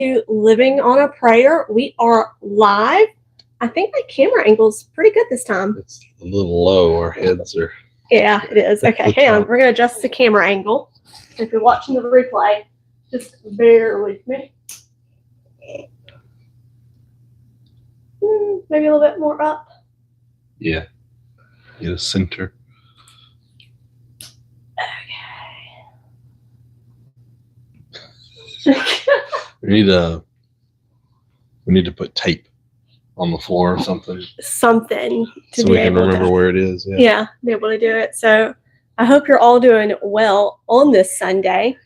to Living on a Prayer. We are live. I think my camera angle's pretty good this time. It's a little low. Our heads are. Yeah, it is. Okay, hang on. We're going to adjust the camera angle. If you're watching the replay, just bear with me. Maybe a little bit more up. Yeah. Get a center. Okay. We need to put tape on the floor or something. Something to so be we can able remember to, where it is. Yeah. Yeah, be able to do it. So I hope you're all doing well on this Sunday.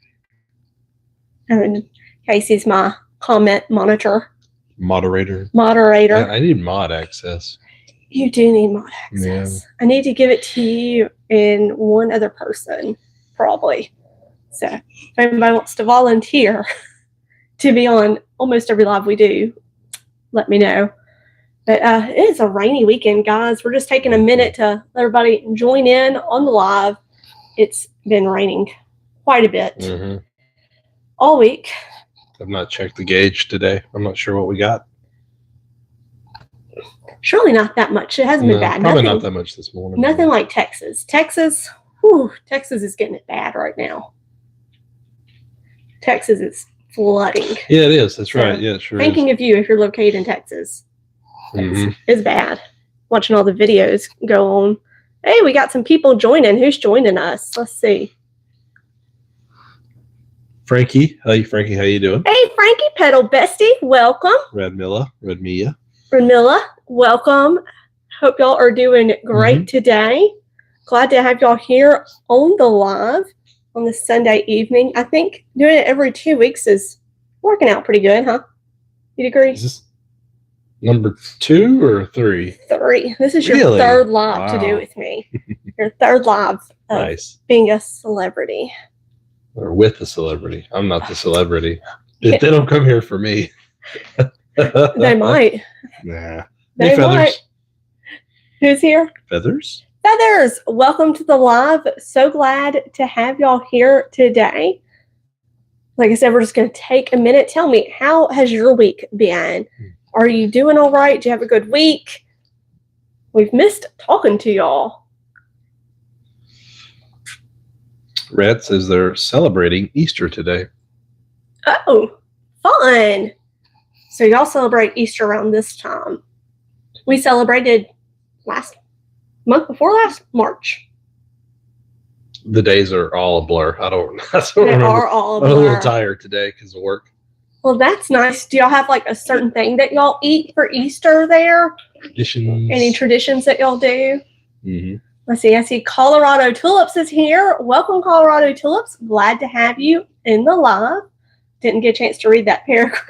And Casey's my comment monitor. Moderator. I need mod access. You do need mod access. Yeah. I need to give it to you and one other person, probably. So if anybody wants to volunteer to be on almost every live we do, let me know. But it is a rainy weekend, guys. We're just taking a minute to let everybody join in on the live. It's been raining quite a bit all week. I've not checked the gauge today. I'm not sure what we got. Surely not that much. It hasn't been bad. Probably not that much this morning. Nothing like Texas. Texas is getting it bad right now. Texas is flooding. Yeah, it is. That's right. Yeah, it sure is. Thinking of you if you're located in Texas. It's bad. Watching all the videos go on. Hey, we got some people joining. Who's joining us? Let's see. Frankie. Hey, Frankie. How you doing? Hey, Frankie, pedal bestie. Welcome. Redmilla, welcome. Hope y'all are doing great today. Glad to have y'all here on the live on this Sunday evening. I think doing it every 2 weeks is working out pretty good, huh? You'd agree? Is this number 2 or 3? 3. This is your third live to do with me. Your third live of being a celebrity. Or with a celebrity. I'm not the celebrity. They don't come here for me. They might. Nah. They hey, Feathers. Might. Who's here? Feathers. Feathers, welcome to the live. So glad to have y'all here today. Like I said, we're just going to take a minute. Tell me, how has your week been? Are you doing all right? Do you have a good week? We've missed talking to y'all. Red says they're celebrating Easter today. Oh, fun. So y'all celebrate Easter around this time. We celebrated last month before last, March. The days are all a blur. I don't They remember. are all a blur. I'm a little tired today because of work. Well, that's nice. Do y'all have like a certain thing that y'all eat for Easter there? Traditions. Any traditions that y'all do? Let's see. I see Colorado Tulips is here. Welcome, Colorado Tulips. Glad to have you in the live. Didn't get a chance to read that paragraph.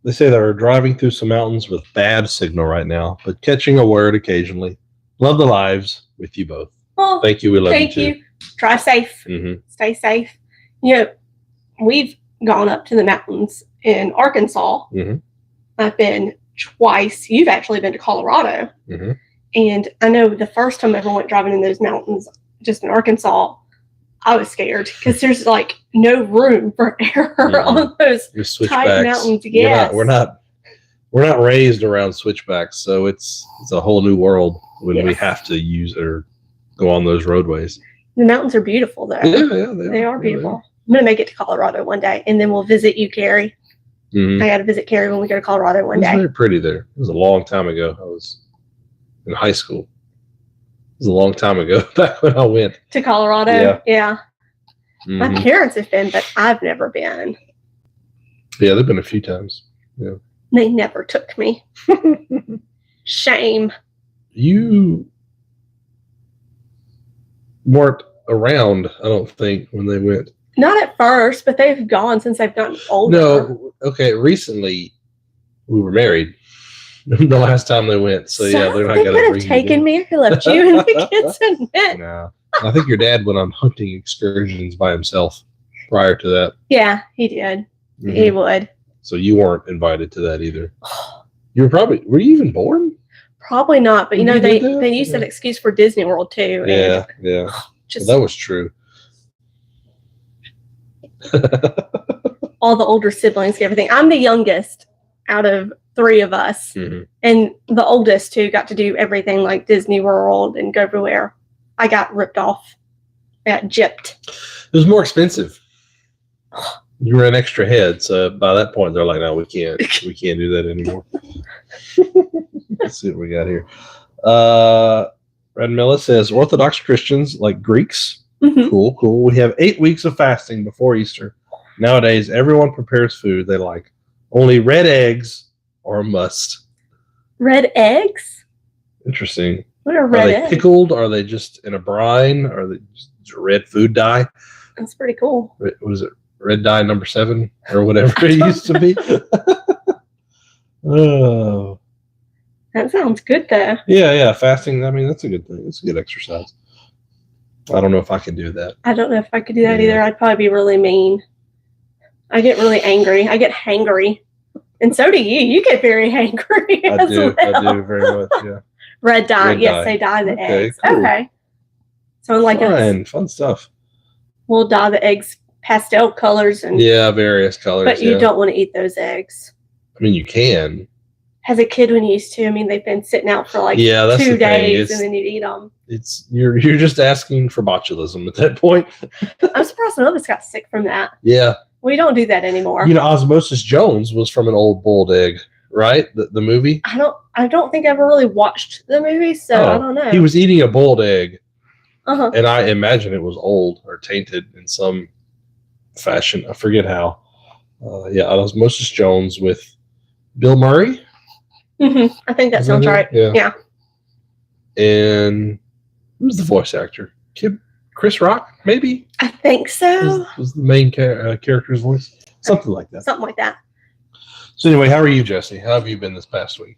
They say they're driving through some mountains with bad signal right now, but catching a word occasionally. Love the lives with you both. Well, thank you. We love you too. Thank you. Drive safe. Stay safe. You know, we've gone up to the mountains in Arkansas. I've been twice. You've actually been to Colorado. And I know the first time I ever went driving in those mountains, just in Arkansas, I was scared because there's like no room for error on those tight mountains. Yes. We're not raised around switchbacks, so it's a whole new world when we have to use or go on those roadways. The mountains are beautiful, though. Yeah, they are beautiful. I'm gonna make it to Colorado one day, and then we'll visit you, Carrie. I got to visit Carrie when we go to Colorado one day. It's very pretty there. It was a long time ago. I was in high school. It was a long time ago, back when I went to Colorado. Yeah. My parents have been, but I've never been. Yeah, they've been a few times. Yeah. They never took me. Shame. You weren't around, I don't think, when they went. Not at first, but they've gone since I've gotten older. No, okay. Recently, we were married. The last time they went, so yeah, they're not going to bring you. They could have taken me or left you in the kitchen. No, I think your dad went on hunting excursions by himself prior to that. Yeah, he did. He would. So you weren't invited to that either. Were you even born? Probably not, but you know they used that excuse for Disney World too. Yeah. Well, that was true. All the older siblings get everything. I'm the youngest out of 3 of us. Mm-hmm. And the oldest who got to do everything like Disney World and go everywhere. I got ripped off. I got gypped. It was more expensive. You were an extra head, so by that point they're like, "No, we can't do that anymore." Let's see what we got here. Radmilla says Orthodox Christians like Greeks. Mm-hmm. Cool. We have 8 weeks of fasting before Easter. Nowadays, everyone prepares food they like. Only red eggs are a must. Red eggs? Interesting. What are red eggs? Are they pickled? Are they just in a brine? Are they just red food dye? That's pretty cool. What is it? Red dye number 7 or whatever it used to be. Oh. That sounds good, though. Yeah. Fasting, I mean, that's a good thing. It's a good exercise. I don't know if I could do that. I don't know if I could do that either. I'd probably be really mean. I get really angry. I get hangry. And so do you. You get very hangry I do very much, yeah. Red dye. Red yes, dye. they dye the eggs. Cool. Okay. So like fun stuff. We'll dye the eggs pastel colors and various colors. But you don't want to eat those eggs. I mean, you can. As a kid, when you used to, I mean, they've been sitting out for like 2 days, and then you'd eat them. You're just asking for botulism at that point. I'm surprised none of us got sick from that. Yeah. We don't do that anymore. Osmosis Jones was from an old boiled egg, right? The movie. I don't think I ever really watched the movie, so I don't know. He was eating a boiled egg, and I imagine it was old or tainted in some fashion. I forget how. Osmosis Jones with Bill Murray. Mm-hmm. I think that sounds right. Yeah. And who's the voice actor? Chris Rock, maybe? I think so. Was the main character's voice? Something like that. Something like that. So anyway, how are you, Jesse? How have you been this past week?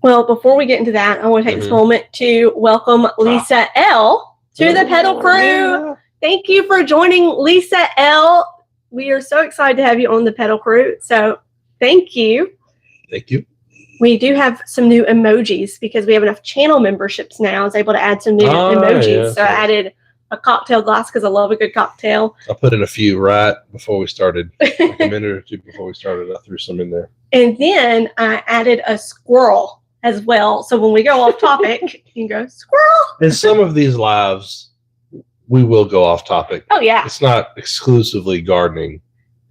Well, before we get into that, I want to take this moment to welcome Lisa L. to the Pedal Crew. Yeah. Thank you for joining, Lisa L. We are so excited to have you on the Pedal Crew. So thank you. Thank you. We do have some new emojis because we have enough channel memberships now. I was able to add some new emojis. So I added a cocktail glass because I love a good cocktail. I put in a few right before we started. Like a minute or two before we started, I threw some in there. And then I added a squirrel as well. So when we go off topic, you can go, squirrel. In some of these lives, we will go off topic. Oh, yeah. It's not exclusively gardening.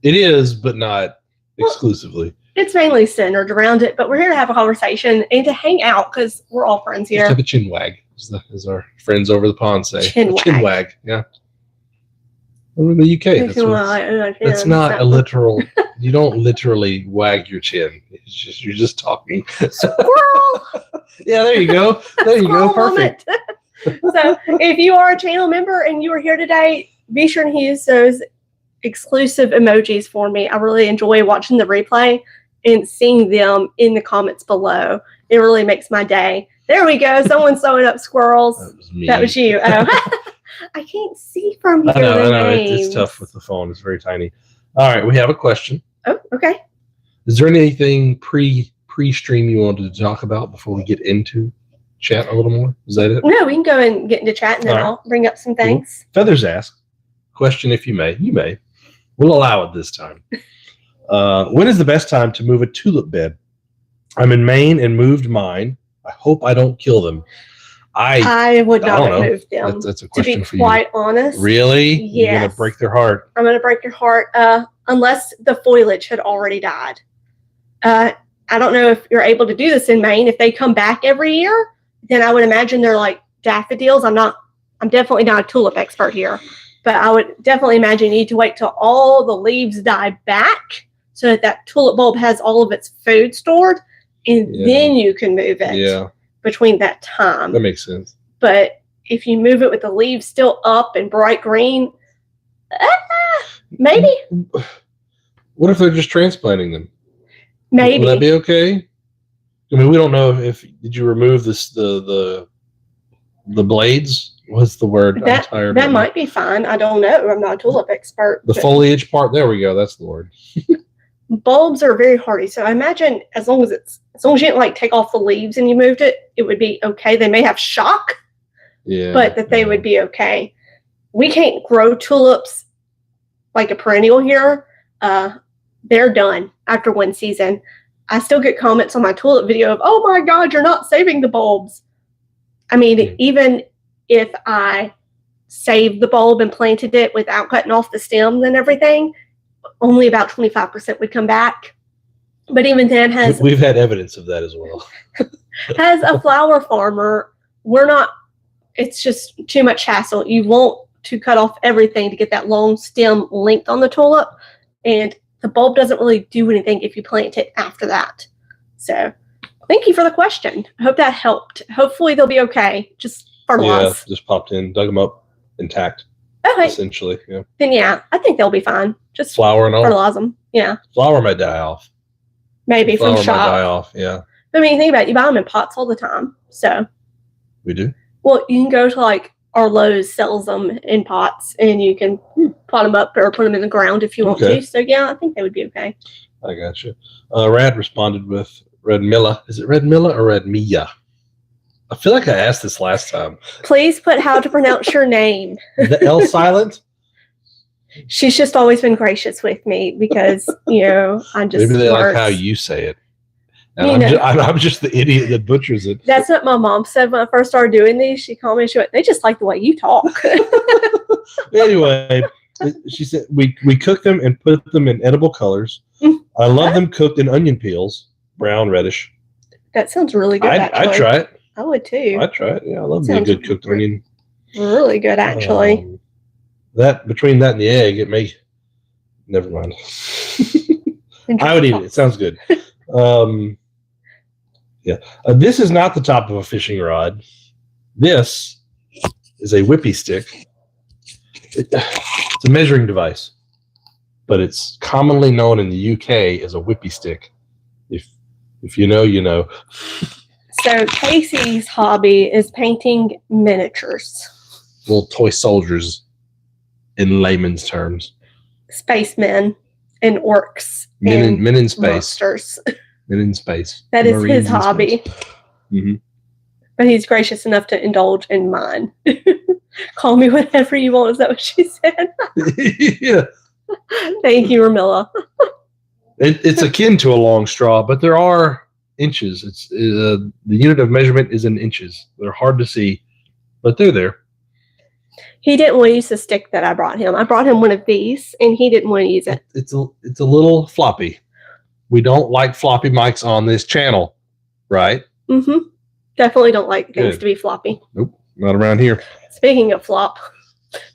It is, but not exclusively. It's mainly centered around it, but we're here to have a conversation and to hang out because we're all friends here. Let's have a chin wag, as our friends over the pond say. Chin wag, yeah. Over in the UK, that's not a literal. You don't literally wag your chin. You're just talking. Squirrel. Yeah, there you go. There you go. Perfect. So, if you are a channel member and you are here today, be sure to use those exclusive emojis for me. I really enjoy watching the replay and seeing them in the comments below. It really makes my day. There we go. Someone's sewing up squirrels. That was you. Oh. I can't see from here. I know. It's tough with the phone. It's very tiny. All right, we have a question. Oh, okay. Is there anything pre-stream you wanted to talk about before we get into chat a little more? Is that it? No, we can go and get into chat, and then I'll bring up some things. Cool. Feathers ask, question if you may. You may. We'll allow it this time. When is the best time to move a tulip bed? I'm in Maine and moved mine. I hope I don't kill them. I would not have moved them. That's a question for you. To be quite honest. Really? Yes. You're going to break their heart. I'm going to break your heart unless the foliage had already died. I don't know if you're able to do this in Maine. If they come back every year, then I would imagine they're like daffodils. I'm definitely not a tulip expert here. But I would definitely imagine you need to wait till all the leaves die back so that tulip bulb has all of its food stored, and then you can move it between that time. That makes sense. But if you move it with the leaves still up and bright green, maybe. What if they're just transplanting them? Maybe. Would that be okay? I mean, we don't know if did you remove the blades? What's the word? That might be fine. I don't know. I'm not a tulip expert. The foliage part. There we go. That's the word. Bulbs are very hardy, so I imagine as long as you didn't like take off the leaves and you moved it, it would be okay. They may have shock, but that they would be okay. We can't grow tulips like a perennial here, they're done after one season. I still get comments on my tulip video of, oh my God, you're not saving the bulbs. I mean, even if I saved the bulb and planted it without cutting off the stems and everything, only about 25% would come back. But even then, we've had evidence of that as well. As a flower farmer, it's just too much hassle. You want to cut off everything to get that long stem length on the tulip, and the bulb doesn't really do anything if you plant it after that. So thank you for the question. I hope that helped. Hopefully they'll be okay. Just fertilize. Yeah, just popped in, dug them up intact. Okay. Essentially, yeah. Then yeah, I think they'll be fine. Just flower and all. Fertilize them. Yeah. Flower might die off. Maybe flower from shop. Might die off. Yeah. I mean, think about it. You buy them in pots all the time. So. We do. Well, you can go to like our Lowe's sells them in pots, and you can pot them up or put them in the ground if you want to. So yeah, I think they would be okay. I got you. Rad responded with Red Milla. Is it Red Milla or Red Milla? I feel like I asked this last time. Please put how to pronounce your name. The L silent? She's just always been gracious with me because, I'm just Maybe they smart. like how you say it. And I'm just the idiot that butchers it. That's what my mom said when I first started doing these. She called me, she went, they just like the way you talk. Anyway, she said we cook them and put them in edible colors. I love them cooked in onion peels, brown, reddish. That sounds really good, I'd try it. I would too. I'd try it. Yeah, I love a good cooked onion. Really good, actually. Between that and the egg, it may. Never mind. I would eat it. It sounds good. Yeah. This is not the top of a fishing rod. This is a whippy stick. It's a measuring device, but it's commonly known in the UK as a whippy stick. If you know, you know. So Casey's hobby is painting miniatures. Little toy soldiers, in layman's terms. Spacemen and orcs. Men in space. Monsters. Men in space. That is his hobby. Mm-hmm. But he's gracious enough to indulge in mine. Call me whatever you want. Is that what she said? Yeah. Thank you, Ramilla. It's akin to a long straw, but there are inches. It's the unit of measurement is in inches. They're hard to see, but they're there. He didn't want to use the stick that I brought him. I brought him one of these, and he didn't want to use it. It's a little floppy. We don't like floppy mics on this channel, right? Mm-hmm. Definitely don't like things to be floppy. Nope, not around here. Speaking of flop,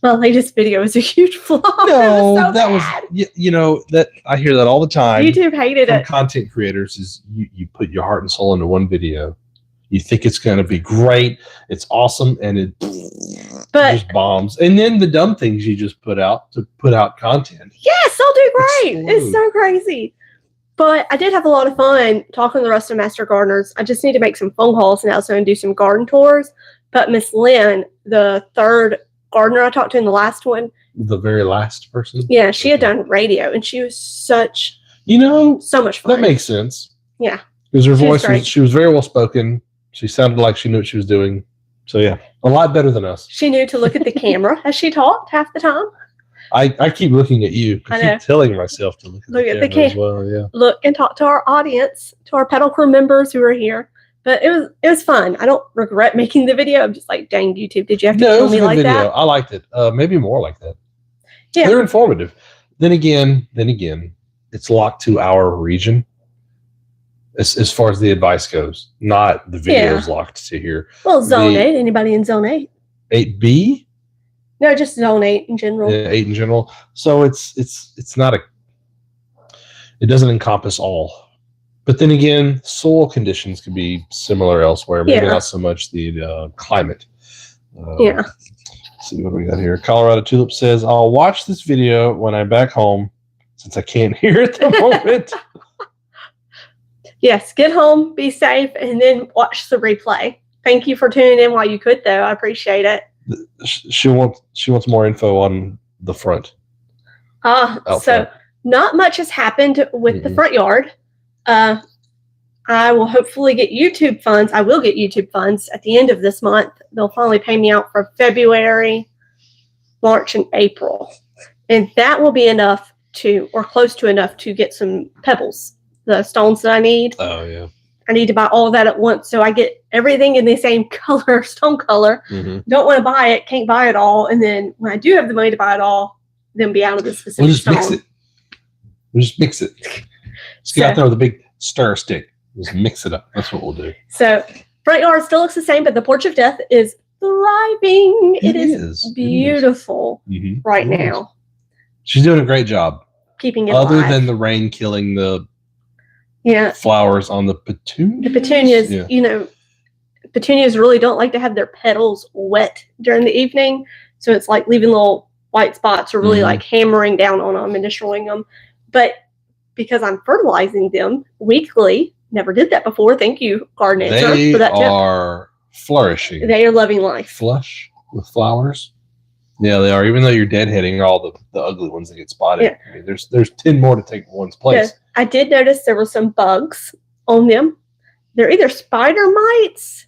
my latest video is a huge flop. No, that was that I hear that all the time. YouTube hated it. Content creators is you put your heart and soul into one video. You think it's going to be great, it's awesome, and it just bombs. And then the dumb things you just put out to put out content. Yes, they'll do great. It's so crazy. But I did have a lot of fun talking to the rest of Master Gardeners. I just need to make some phone calls now so I can do some garden tours. But Miss Lynn, the third gardener I talked to in the last one. The very last person? Yeah, she had done radio, and she was so much fun. That makes sense. Yeah. Because her voice she was very well spoken. She sounded like she knew what she was doing. So yeah, a lot better than us. She knew to look at the camera as she talked half the time. I keep looking at you. I keep telling myself to look at the camera as well. Yeah. Look and talk to our audience, to our pedal crew members who are here. But it was fun. I don't regret making the video. I'm just like, dang, YouTube, did you have to kill me like that? I liked it. Maybe more like that. Yeah. They're informative. Then again, it's locked to our region as far as the advice goes. Not the videos locked to here. Well, Zone 8. Anybody in Zone 8? 8B? No, just Zone 8 in general. Yeah, 8 in general. So it's not it doesn't encompass all. But then again, soil conditions could be similar elsewhere. Maybe not so much the climate. Let's see what we got here. Colorado Tulip says, I'll watch this video when I'm back home since I can't hear at the moment. Yes, get home, be safe, and then watch the replay. Thank you for tuning in while you could, though. I appreciate it. She wants more info on the front. So not much has happened with the front yard. I will hopefully get YouTube funds. I will get YouTube funds at the end of this month. They'll finally pay me out for February, March, and April. And that will be enough to, or close to enough to get some pebbles, the stones that I need. Oh, yeah. I need to buy all of that at once so I get everything in the same color, stone color. Mm-hmm. Don't want to buy it, can't buy it all. And then when I do have the money to buy it all, then be out of the specific We'll just stone. mix it. We'll just mix it. Just get out there with a big stir stick. Just mix it up. That's what we'll do. So front yard still looks the same, but the porch of death is thriving. It is beautiful right now. She's doing a great job. Keeping it Other alive. than the rain killing the flowers on the petunias. The petunias, petunias really don't like to have their petals wet during the evening. So it's like leaving little white spots or really like hammering down on them and destroying them. But because I'm fertilizing them weekly, never did that before. Thank you, garden answer, for that tip. They are flourishing. They are loving life. Flush with flowers. Yeah, they are. Even though you're deadheading all the ugly ones that get spotted. Yeah. I mean, there's 10 more to take one's place. Yeah. I did notice there were some bugs on them. They're either spider mites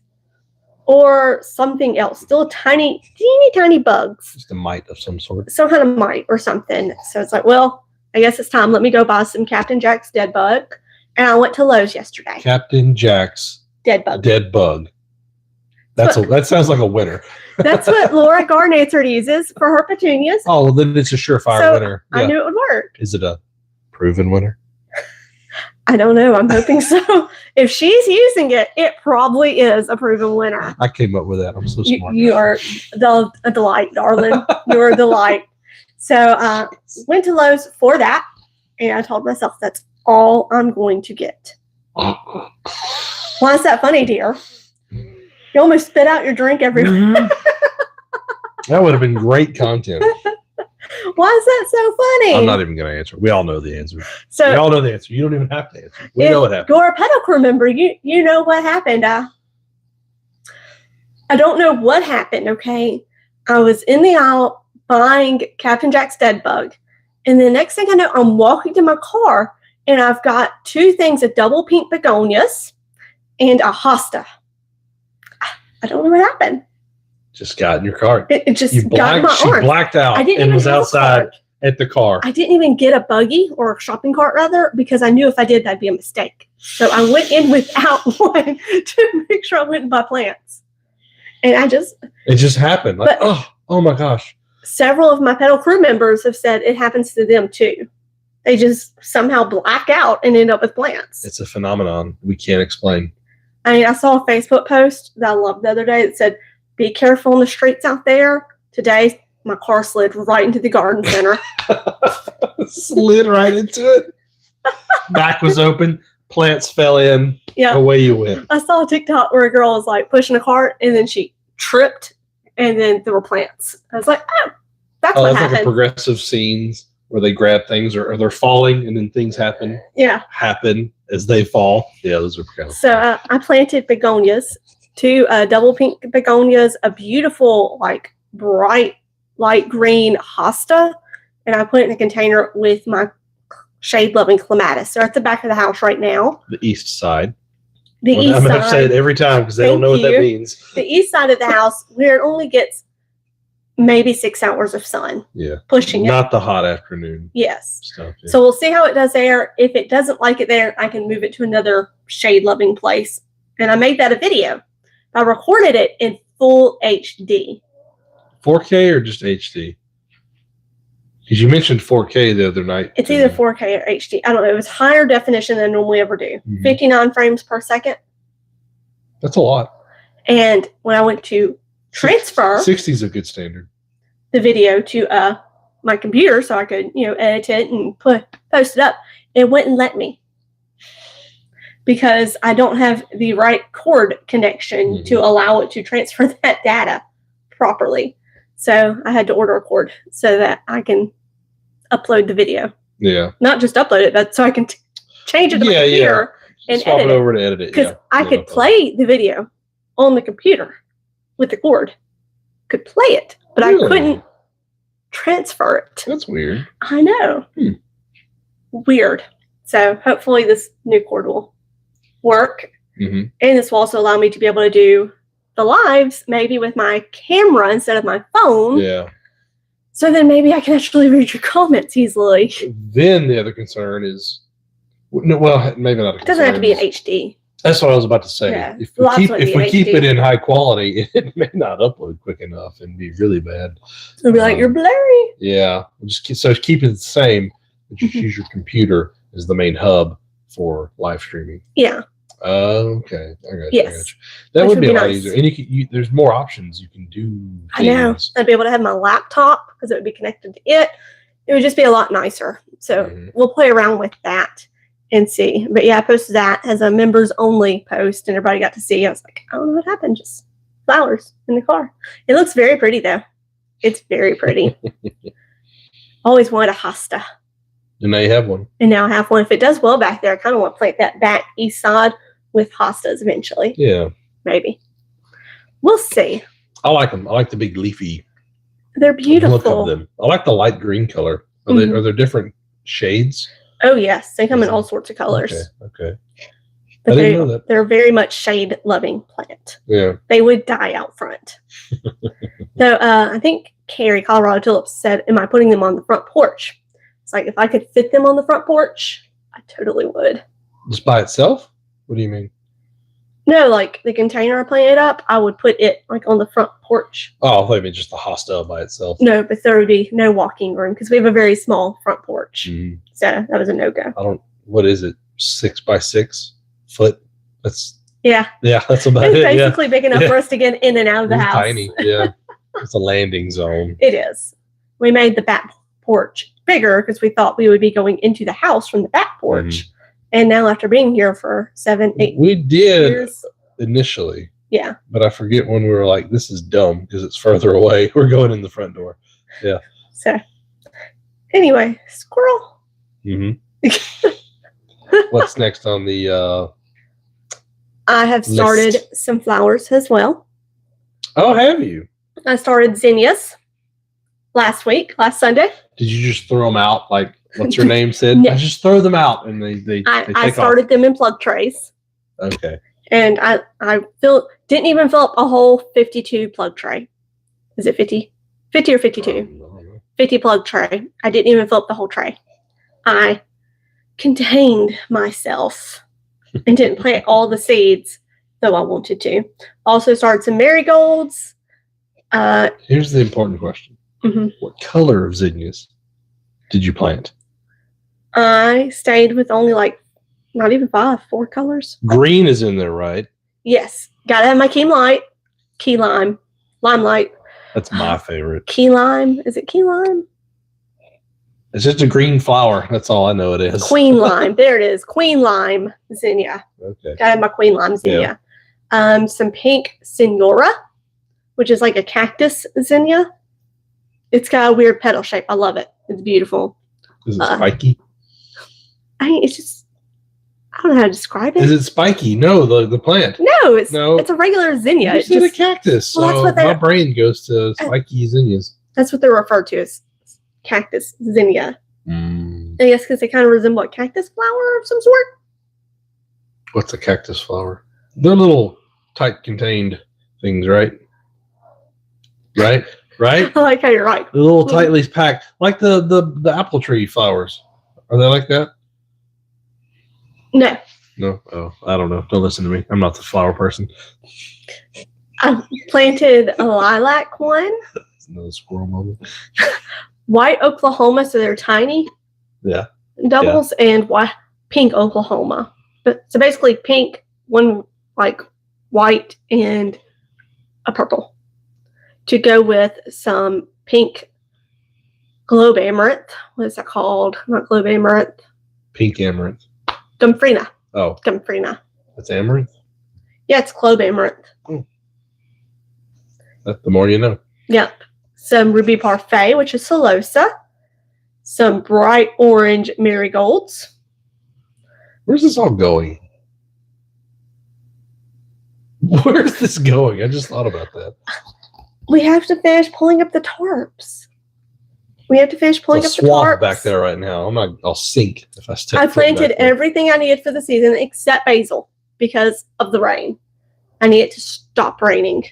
or something else. Still tiny, teeny tiny bugs. Just a mite of some sort. Some kind of mite or something. So it's like, well, I guess it's time. Let me go buy some Captain Jack's dead bug. And I went to Lowe's yesterday. Captain Jack's dead bug. Dead bug. That sounds like a winner. That's what Laura Garden Answer uses for her petunias. Oh, well, then it's a surefire winner. Yeah. I knew it would work. Is it a proven winner? I don't know. I'm hoping so. If she's using it, it probably is a proven winner. I came up with that. I'm so smart. You are a delight, darling. You're a delight. So went to Lowe's for that, and I told myself that's all I'm going to get. Why is that funny, dear? You almost spit out your drink everywhere. That would have been great content. Why is that so funny? I'm not even going to answer. We all know the answer. So we all know the answer. You don't even have to answer. We know what happened. You're a pedal crew member. You know what happened. I don't know what happened, okay? I was in the aisle buying Captain Jack's dead bug. And the next thing I know, I'm walking to my car, and I've got two things, a double pink begonias and a hosta. I don't know what happened. Just got in your car. It just got in my arm. She blacked out and was outside at the car. I didn't even get a buggy or a shopping cart, rather, because I knew if I did, that'd be a mistake. So I went in without one to make sure I wouldn't buy plants. And it just happened. Like, oh my gosh. Several of my pedal crew members have said it happens to them too. They just somehow black out and end up with plants. It's a phenomenon we can't explain. I mean, I saw a Facebook post that I loved the other day that said, "Be careful on the streets out there." Today, my car slid right into the garden center. Slid right into it. Back was open. Plants fell in. Yeah. Away you went. I saw a TikTok where a girl was like pushing a cart and then she tripped and then there were plants. I was like, oh, that's what happened. Like a progressive scenes where they grab things or they're falling and then things happen. Yeah. Happen as they fall. Yeah, those are kind of So I planted begonias, two double pink begonias, a beautiful, like bright light green hosta, and I put it in a container with my shade-loving clematis. They're at the back of the house right now. The east side. The east I'm side. going to have to say it every time because they don't know what that means. The east side of the house, where it only gets maybe 6 hours of sun. Yeah. Pushing it. Not the hot afternoon. Yes. Stuff, yeah. So we'll see how it does there. If it doesn't like it there, I can move it to another shade-loving place. And I made that a video. I recorded it in full HD. 4K or just HD? Because you mentioned 4K the other night. It's either 4K or HD. I don't know. It was higher definition than I normally ever do. 59 frames per second. That's a lot. And when I went to transfer 60 is a good standard. The video to my computer so I could, edit it and post it up, it wouldn't let me because I don't have the right cord connection to allow it to transfer that data properly. So I had to order a cord so that I can upload the video. Yeah. Not just upload it, but so I can change it to my computer and swap edit it over to edit it. Because I could play the video on the computer with the cord. Could play it, but I couldn't transfer it. That's weird. I know. Weird. So hopefully this new cord will work. And this will also allow me to be able to do the lives maybe with my camera instead of my phone. Yeah. So then maybe I can actually read your comments easily. Then the other concern is, no, well, maybe not. It doesn't have to be in HD. That's what I was about to say. Yeah. If we keep it in high quality, it may not upload quick enough and be really bad. It'll be like, you're blurry. Yeah. So keep it the same, but just use your computer as the main hub for live streaming. Yeah. Okay. I got you. Yes. That would be a lot nice. easier. And there's more options you can do. I know. I'd be able to have my laptop because it would be connected to it. It would just be a lot nicer. So we'll play around with that and see. But yeah, I posted that as a members only post and everybody got to see. I was like, I don't know what happened. Just flowers in the car. It looks very pretty though. It's very pretty. Always wanted a hosta. And now you have one. And now I have one. If it does well back there, I kind of want to plant that back east side with hostas eventually. Yeah. Maybe. We'll see. I like them. I like the big leafy. They're beautiful. Look of them. I like the light green color. Are there different shades? Oh yes, they come in all sorts of colors. Okay. But I didn't know that. They're very much shade-loving plant. Yeah. They would die out front. So I think Carrie, Colorado Tulips, said, am I putting them on the front porch? It's like, if I could fit them on the front porch, I totally would. Just by itself? What do you mean? No, like the container I planted up, I would put it like on the front porch. Oh, I thought you meant just the hostel by itself. No, but there would be no walking room because we have a very small front porch. So that was a no-go. What is it? 6 by 6 foot? That's that's about it's it. basically big enough for us to get in and out of the house. Tiny, yeah. It's a landing zone. It is. We made the back porch bigger because we thought we would be going into the house from the back porch. And now after being here for 7, 8 we did years, initially. Yeah. But I forget when we were like, this is dumb because it's further away. We're going in the front door. Yeah. So anyway, squirrel. What's next on the I have started some flowers as well. Oh, have you? I started zinnias last Sunday. Did you just throw them out like what's your name said? No. I just throw them out and they I started them in plug trays. Okay. And I didn't even fill up a whole 52 plug tray. Is it 50? 50 or 52? 50 plug tray. I didn't even fill up the whole tray. I contained myself and didn't plant all the seeds, though I wanted to. Also started some marigolds. Here's the important question. What color of zinnias did you plant? I stayed with only not even 4 colors. Green is in there, right? Yes. Gotta have my key lime, limelight. That's my favorite. Key lime. Is it key lime? It's just a green flower. That's all I know it is. Queen lime. There it is. Queen lime zinnia. Okay. Gotta have my queen lime zinnia. Yeah. Some pink senora, which is like a cactus zinnia. It's got a weird petal shape. I love it. It's beautiful. Is it spiky? It's just, I don't know how to describe it. Is it spiky? No, the plant. No, it's a regular zinnia. It's just a cactus. Well, so my brain goes to spiky zinnias. That's what they're referred to as cactus zinnia. I guess because they kind of resemble a cactus flower of some sort. What's a cactus flower? They're little tight contained things, right? Right? Right? I like how you're right. The little tightly packed, like the apple tree flowers. Are they like that? No. No? Oh, I don't know. Don't listen to me. I'm not the flower person. I planted a lilac one. It's another squirrel moment. White Oklahoma, so they're tiny. Yeah. Doubles and pink Oklahoma. But so basically pink, one like white and a purple. To go with some pink globe amaranth. What is that called? Not globe amaranth. Pink amaranth. Gumfrina. Oh. Gumfrina. That's amaranth? Yeah, it's globe amaranth. The more you know. Yep. Some ruby parfait, which is celosa. Some bright orange marigolds. Where's this all going? Where's this going? I just thought about that. We have to finish pulling up the tarps. Swamp back there right now. I'll sink if I step. I planted everything I needed for the season except basil because of the rain. I need it to stop raining.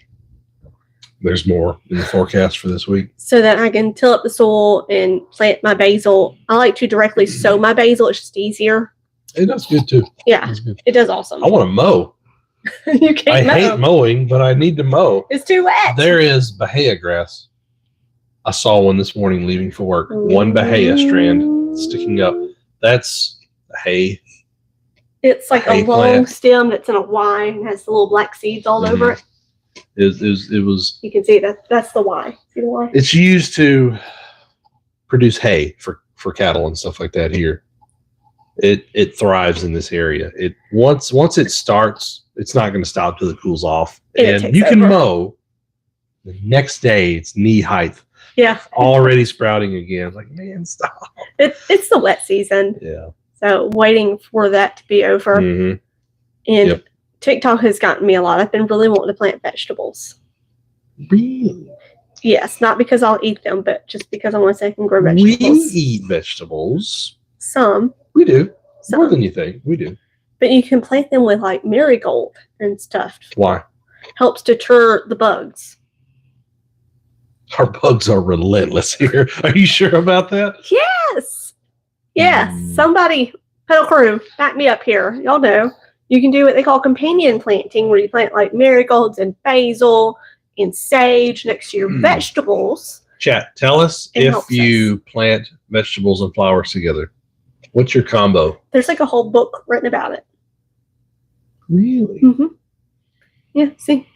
There's more in the forecast for this week. So that I can till up the soil and plant my basil. I like to directly sow my basil. It's just easier. It does good too. Yeah, it does awesome. I want to mow. You can't I hate mowing, but I need to mow. It's too wet. There is bahia grass. I saw one this morning leaving for work. One bahia strand sticking up. That's hay. It's like a long plant. stem that's in a Y and has the little black seeds all over it. It was. You can see that's the Y. See the Y? It's used to produce hay for cattle and stuff like that here. It thrives in this area. It once it starts, it's not going to stop till it cools off. And you can mow. The next day, it's knee height. Yeah. Already sprouting again. Like, man, stop. It's the wet season. Yeah. So waiting for that to be over. Mm-hmm. And TikTok has gotten me a lot. I've been really wanting to plant vegetables. Really? Yes, not because I'll eat them, but just because I want to say I can grow vegetables. We eat vegetables. Some. We do. More than you think. We do. But you can plant them with like marigold and stuff. Why? Helps deter the bugs. Our bugs are relentless here. Are you sure about that? Yes. Yes. Somebody, pedal crew, back me up here. Y'all know. You can do what they call companion planting, where you plant like marigolds and basil and sage next to your vegetables. Chat, tell us if you plant vegetables and flowers together. What's your combo? There's like a whole book written about it. Really? Mm-hmm. Yeah, see?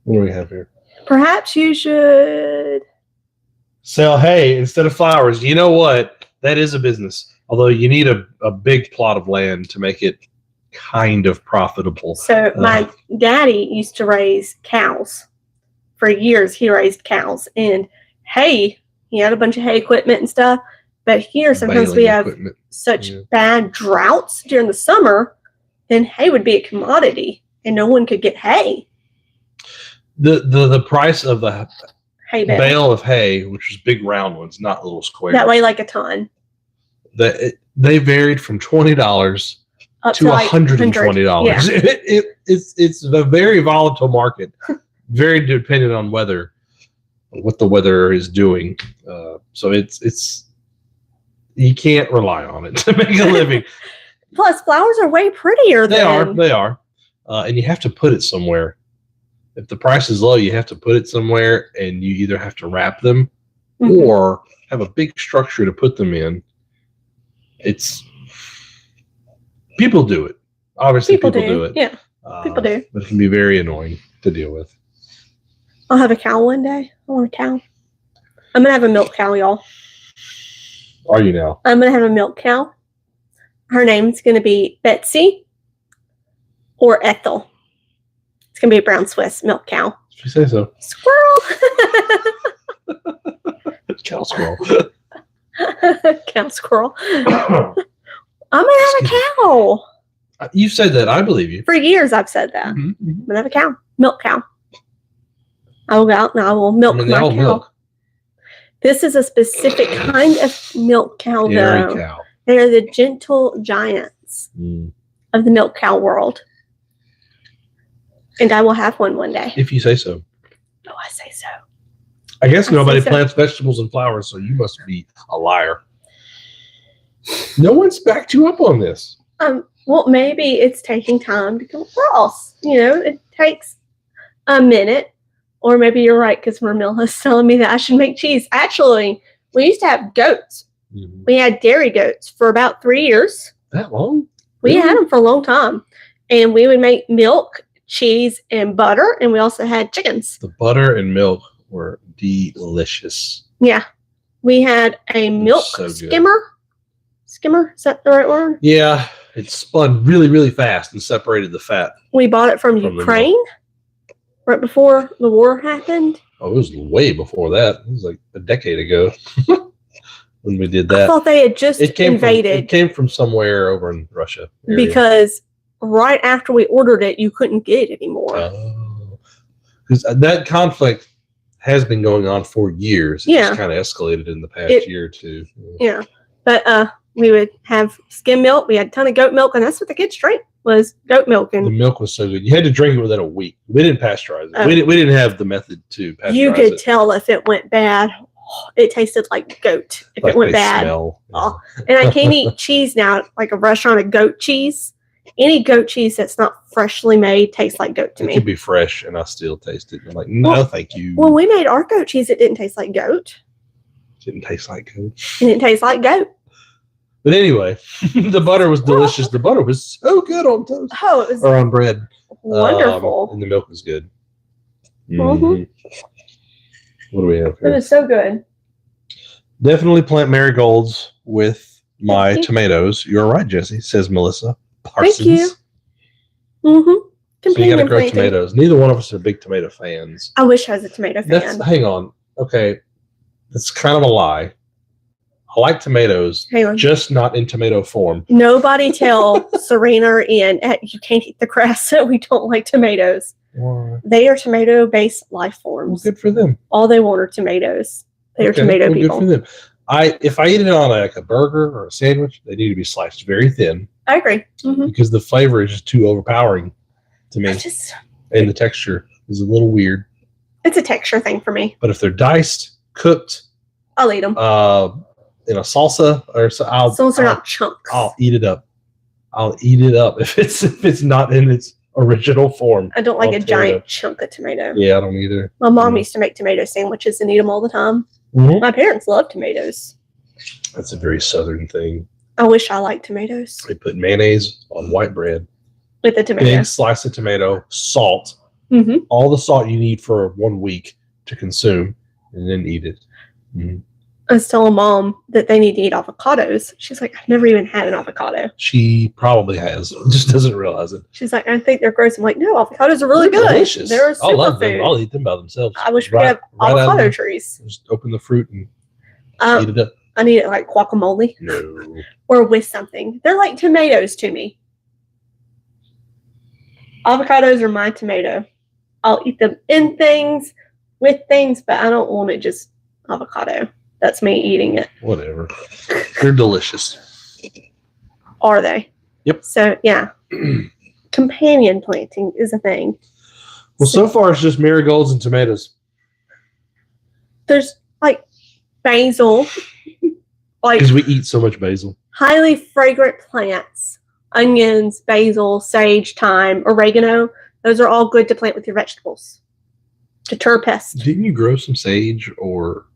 What do we have here? Perhaps you should sell hay instead of flowers. You know what? That is a business. Although you need a big plot of land to make it kind of profitable. So my daddy used to raise cows. For years, he raised cows. And hay, he had a bunch of hay equipment and stuff. But here, sometimes we have such bad droughts during the summer, then hay would be a commodity, and no one could get hay. The price of the hay bale of hay, which is big round ones, not little squares. That weigh like a ton. They varied from $20 to $120. Yeah. It's a very volatile market, very dependent on what the weather is doing. So it's you can't rely on it to make a living. Plus, flowers are way prettier. They are, and you have to put it somewhere. If the price is low, you have to put it somewhere, and you either have to wrap them or have a big structure to put them in. People do it. Obviously, people do it. Yeah, people do. But it can be very annoying to deal with. I'll have a cow one day. I want a cow. I'm going to have a milk cow, y'all. Are you now? I'm going to have a milk cow. Her name's going to be Betsy or Ethel. It's going to be a brown Swiss milk cow. If you say so. Squirrel. Cow squirrel. Cow squirrel. I'm going to have a cow. You said that. I believe you. For years, I've said that. I'm going to have a cow. Milk cow. I will go out and I will milk my cow. Milk. This is a specific kind of milk cow, though. Cow. They are the gentle giants of the milk cow world. And I will have one day. If you say so. Oh, I say so. I guess nobody plants vegetables and flowers, so you must be a liar. No one's backed you up on this. Well, maybe it's taking time to come across. You know, it takes a minute. Or maybe you're right, because Marmilla's telling me that I should make cheese. Actually, we used to have goats. We had dairy goats for about 3 years. That long? We had them for a long time. And we would make milk, cheese, and butter. And we also had chickens. The butter and milk were delicious. Yeah. We had a milk skimmer. Skimmer? Is that the right word? Yeah. It spun really, really fast and separated the fat. We bought it from Ukraine. Right before the war happened. Oh, it was way before that. It was like a decade ago when we did that. I thought they had just invaded. It came from somewhere over in Russia. Area. Because right after we ordered it, you couldn't get it anymore. Oh. Because that conflict has been going on for years. It's kind of escalated in the past year or two. Yeah. But We would have skim milk. We had a ton of goat milk, and that's what the kids drank was goat milk. The And milk was so good. You had to drink it within a week. We didn't pasteurize it. Oh. We didn't have the method to pasteurize you could it. tell if it went bad. It tasted like goat if Like it went they bad. smell. Oh. And I can't eat cheese now, like a restaurant of goat cheese. Any goat cheese that's not freshly made tastes like goat to It me. could be fresh, and I still taste it. I'm like, no, Well, thank you. When we made our goat cheese, it didn't taste like goat. It didn't taste like goat. It didn't taste like goat. But anyway, the butter was delicious. The butter was so good on toast Oh, it was or on bread. wonderful. And the milk was good. Mhm. What do we have It here? was so good. Definitely plant marigolds with my Thank you. tomatoes. You're right, Jesse, says Melissa Parsons. Thank you. Mm-hmm. So you got to Companion grow planting. tomatoes. Neither one of us are big tomato fans. I wish I was a tomato fan. Hang on. Okay. That's kind of a lie. I like tomatoes, Hang on. just not in tomato form. Nobody tell Serena or Ian you can't eat the grass, so we don't like tomatoes. Why? They are tomato-based life Well, forms. good for them. All they want are tomatoes. They are Okay, tomato well, people. Good for them. If I eat it on like a burger or a sandwich, they need to be sliced very thin I agree. Mm-hmm. because the flavor is just too overpowering to me, and the texture is a little weird. It's a texture thing for me. But if they're diced, cooked, I'll eat them. in a salsa or so, As long as they're not chunks. I'll eat it up. I'll eat it up if it's not in its original form. I don't like I'll a tear it giant up. chunk of tomato. Yeah, I don't either. My mom used to make tomato sandwiches and eat them all the time. Mhm. My parents love tomatoes. That's a very southern thing. I wish I liked tomatoes They put mayonnaise on white bread, with the tomato. big slice of tomato, salt, Mm-hmm. all the salt you need for 1 week to consume, and then eat it. Mhm. I was telling Mom that they need to eat avocados. She's like, I've never even had an avocado. She probably has, just doesn't realize it. She's like, I think they're gross. I'm like, no, avocados are really They're good. delicious. They're a I love them. superfood. I'll eat them by themselves. I wish we Right- had right out of avocado the- trees. Just open the fruit and eat it up. I need it like guacamole No. or with something. They're like tomatoes to me. Avocados are my tomato. I'll eat them in things, with things, but I don't want it just avocado. That's me eating it. Whatever. They're delicious. Are they? Yep. So, yeah. Companion planting is a thing. Well, so far it's just marigolds and tomatoes. There's like basil, like Because we eat so much basil. highly fragrant plants, onions, basil, sage, thyme, oregano. Those are all good to plant with your vegetables. Deter pests. Didn't you grow some sage or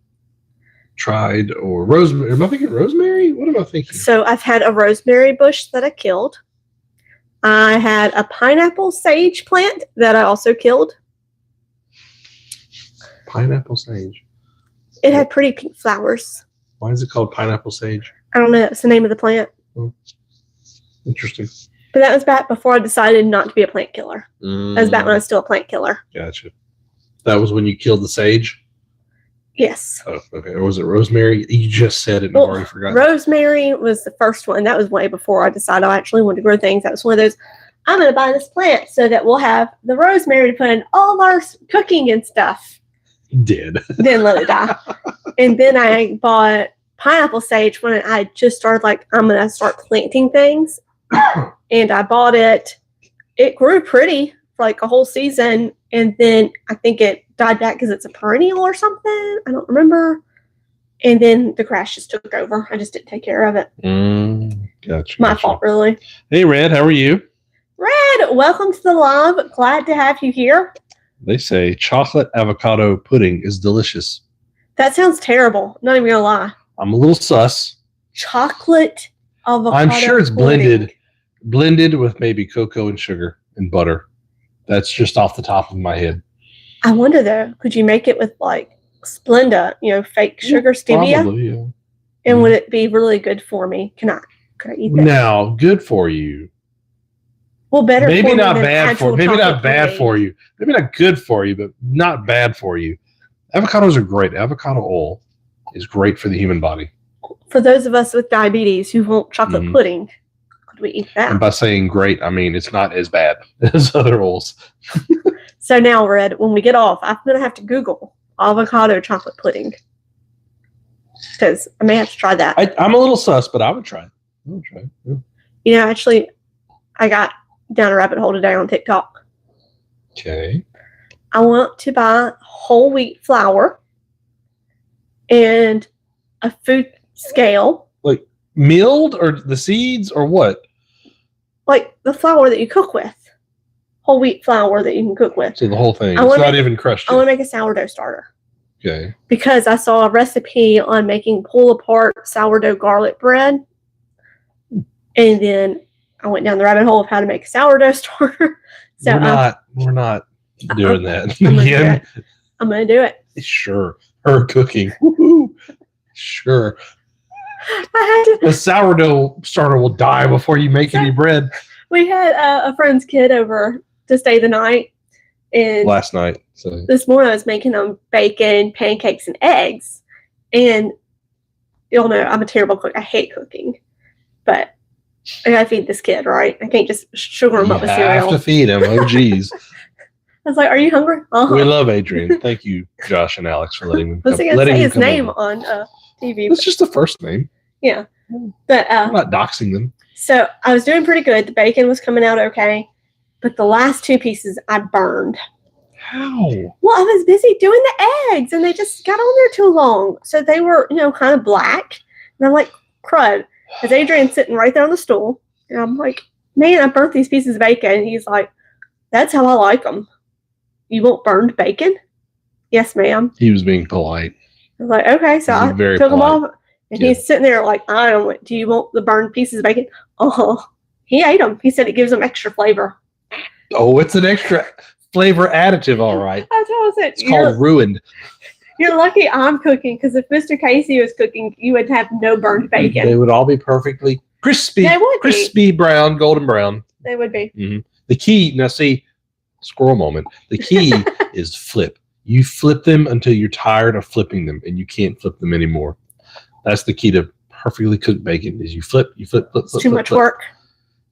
tried or rosemary? Am I thinking rosemary? What am I thinking? So I've had a rosemary bush that I killed. I had a pineapple sage plant that I also killed. Pineapple sage. It had pretty pink flowers. Why is it called pineapple sage? I don't know. That's the name of the plant. Interesting. But that was back before I decided not to be a plant killer. That was back when I was still a plant killer. Gotcha. That was when you killed the sage? Yes. Oh, okay. Or was it rosemary? You just said it and I've already forgotten. Rosemary was the first one. That was way before I decided I actually wanted to grow things. That was one of those, I'm going to buy this plant so that we'll have the rosemary to put in all our cooking and stuff. Did. Then let it die. And then I bought pineapple sage when I just started like, I'm going to start planting things. And I bought it. It grew pretty for like a whole season. And then I think it died back because it's a perennial or something. I don't remember. And then the crash just took over. I just didn't take care of it. Gotcha. My fault, really. Hey, Red, how are you? Red, welcome to the live. Glad to have you here. They say chocolate avocado pudding is delicious. That sounds terrible. Not even gonna lie. I'm a little sus. Chocolate avocado. I'm sure it's pudding. blended with maybe cocoa and sugar and butter. That's just off the top of my head. I wonder though, could you make it with like Splenda, fake sugar stevia? Probably, yeah. And would it be really good for me? Could I eat that? Now, good for you. Well, better. Maybe for me not than bad for. actual Maybe not chocolate bad pudding. for you. Maybe not good for you, but not bad for you. Avocados are great. Avocado oil is great for the human body. For those of us with diabetes who want chocolate Mhm. pudding, could we eat And that? by saying great, I mean it's not as bad as other oils. So now, Red, when we get off, I'm gonna have to Google avocado chocolate pudding. because I may have to try that. I'm a little sus, but I would try it. Yeah. You know, actually, I got down a rabbit hole today on TikTok. Okay. I want to buy whole wheat flour and a food scale. Like milled or the seeds or what? Like the flour that you cook with. Whole wheat flour that you can cook with. So the whole thing. It's not even crushed. I want to make a sourdough starter. Okay. Because I saw a recipe on making pull-apart sourdough garlic bread. And then I went down the rabbit hole of how to make a sourdough starter. So we're not doing that. I'm going to do it. Sure. Her cooking. Woo-hoo. Sure. The sourdough starter will die before you make any bread. We had a friend's kid over to stay the night. And last night. So this morning I was making them bacon, pancakes, and eggs. And you'll know I'm a terrible cook. I hate cooking. But I gotta feed this kid, right? I can't just sugar him up with cereal. You have to feed him. Oh, geez. I was like, "Are you hungry?" Uh-huh. We love Adrian. Thank you, Josh and Alex, for letting me. I was going to say his name on TV. It's just the first name. Yeah, but I'm not doxing them. So I was doing pretty good. The bacon was coming out okay, but the last two pieces I burned. How? Well, I was busy doing the eggs, and they just got on there too long, so they were, kind of black. And I'm like, crud. As Adrian's sitting right there on the stool, and I'm like, man, I burnt these pieces of bacon. And he's like, that's how I like them. You want burned bacon? Yes, ma'am. He was being polite. I was like, okay. So I took them off, and he's sitting there like, I don't want, do you want the burned pieces of bacon? Uh-huh. He ate them. He said it gives them extra flavor. Oh, it's an extra flavor additive, all right. I told him, it's called ruined. You're lucky I'm cooking, because if Mr. Casey was cooking, you would have no burned bacon. They would all be perfectly crispy. They would crispy brown, golden brown. They would be. Mm-hmm. The key, now see, squirrel moment. The key is flip. You flip them until you're tired of flipping them, and you can't flip them anymore. That's the key to perfectly cooked bacon. Is you flip. It's too much work.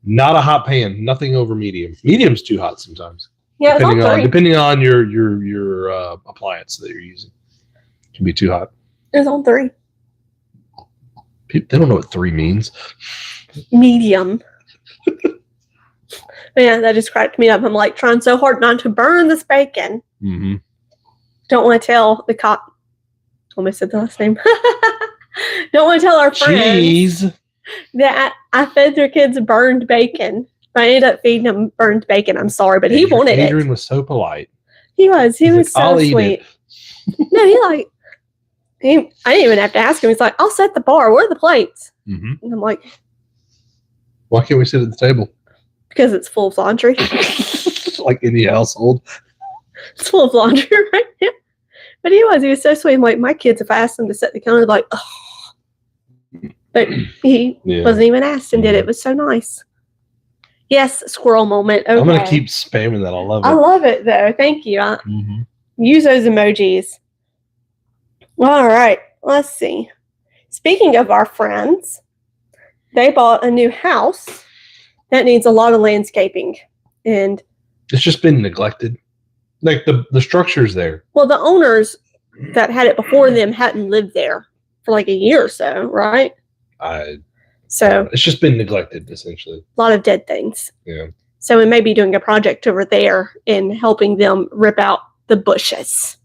Not a hot pan. Nothing over medium. Medium's too hot sometimes. Yeah, depending on your appliance that you're using. Can be too hot. It's on 3. People, they don't know what 3 means. Medium. Yeah, that just cracked me up. I'm like trying so hard not to burn this bacon. Mm-hmm. Don't want to tell the cop. Almost said the last name. Don't want to tell our friends that I fed their kids burned bacon. I ended up feeding them burned bacon. I'm sorry, but he wanted it. Adrian was so polite. He was. He was like, so sweet. No, I didn't even have to ask him. He's like, I'll set the bar. Where are the plates? Mm-hmm. And I'm like, why can't we sit at the table? Because it's full of laundry. Like any household. It's full of laundry right now. But he was so sweet. I'm like, my kids, if I asked them to set the counter, they're like, oh. But he wasn't even asked and did it. It was so nice. Yes, squirrel moment. Okay. I'm going to keep spamming that. I love it. I love it, though. Thank you. Use those emojis. All right. Let's see. Speaking of our friends, they bought a new house that needs a lot of landscaping. And it's just been neglected. Like the structure's there. Well, the owners that had it before them hadn't lived there for like a year or so, right? So it's just been neglected, essentially. A lot of dead things. Yeah. So we may be doing a project over there and helping them rip out the bushes.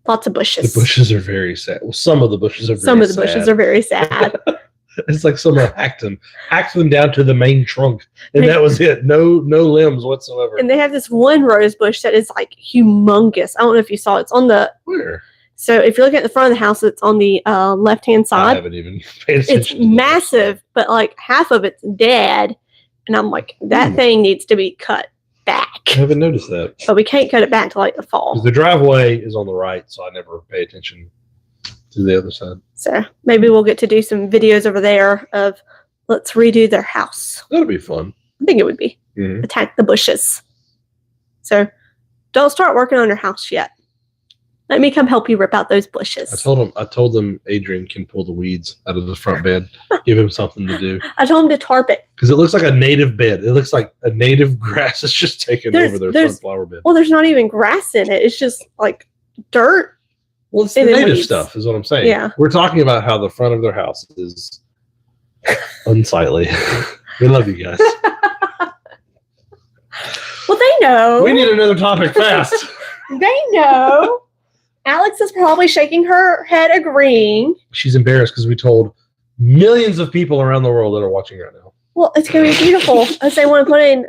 Lots of bushes. The bushes are very sad. Well, some of the bushes are very sad. Some of the bushes are very sad. It's like someone hacked them down to the main trunk, and that was it. No limbs whatsoever. And they have this one rose bush that is like humongous. I don't know if you saw it. It's on the where. So if you're looking at the front of the house, it's on the left-hand side. I haven't even paid attention. It's massive, but like half of it's dead, and I'm like, that thing needs to be cut back. I haven't noticed that. But we can't cut it back till like the fall. The driveway is on the right, so I never pay attention to the other side. So maybe we'll get to do some videos over there of let's redo their house. That'll be fun. I think it would be. Mm-hmm. Attack the bushes. So don't start working on your house yet. Let me come help you rip out those bushes. I told them Adrian can pull the weeds out of the front bed. Give him something to do. I told him to tarp it. Because it looks like a native bed. It looks like a native grass is just taking over their front flower bed. Well, there's not even grass in it. It's just like dirt. Well, it's the And then native leaves. stuff, is what I'm saying. Yeah. We're talking about how the front of their house is unsightly. We love you guys. Well, they know. We need another topic fast. They know. Alex is probably shaking her head agreeing. She's embarrassed because we told millions of people around the world that are watching right now. Well, it's going to be beautiful. As they want to put in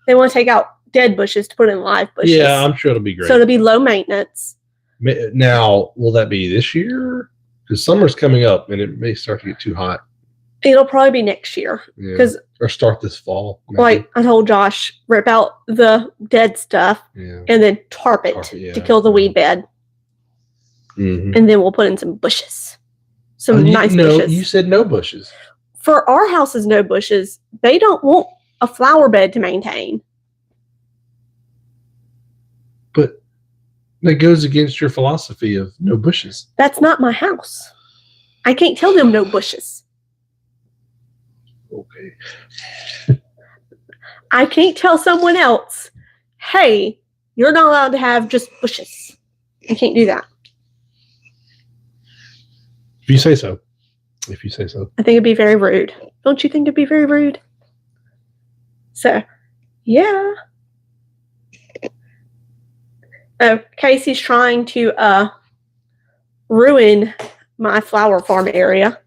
they want to take out dead bushes to put in live bushes. Yeah, I'm sure it'll be great. So it'll be low maintenance. Now, will that be this year? Because summer's coming up and it may start to get too hot. It'll probably be next year. Yeah. Or start this fall. Maybe. Like I told Josh, rip out the dead stuff and then tarp it to kill the weed bed. Mm-hmm. And then we'll put in some bushes. Some nice bushes. You said no bushes. For our houses, no bushes. They don't want a flower bed to maintain. But that goes against your philosophy of no bushes. That's not my house. I can't tell them no bushes. Okay. I can't tell someone else, hey, you're not allowed to have just bushes. I can't do that. If you say so. If you say so. I think it'd be very rude. Don't you think it'd be very rude? So, yeah. Oh, Casey's trying to ruin my flower farm area.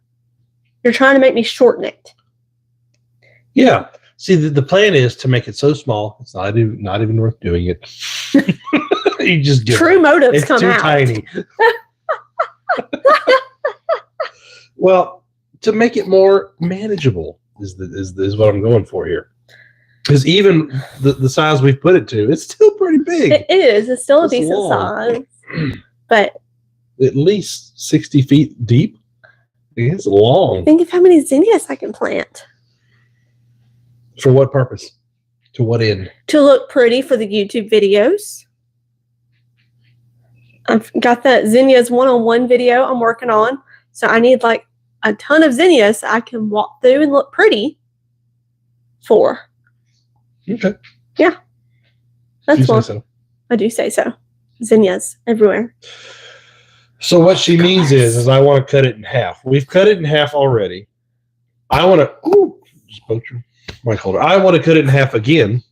You're trying to make me shorten it. Yeah. See, the plan is to make it so small, it's not even worth doing it. You just give True it. motives It's come too out. tiny. Well, to make it more manageable is what I'm going for here. Because even the size we've put it to, it's still pretty big. It is. It's still a It's decent long. size. But At least 60 feet deep. It's long. think of how many zinnias I can plant. For what purpose? To what end? To look pretty for the YouTube videos. I've got that zinnias one-on-one video I'm working on. So I need like a ton of zinnias I can walk through and look pretty for. Okay. Yeah. That's You say one. so. I do say so. Zinnias everywhere. So what she means is I want to cut it in half. We've cut it in half already. I want to just bumped your mic holder. I want to cut it in half again.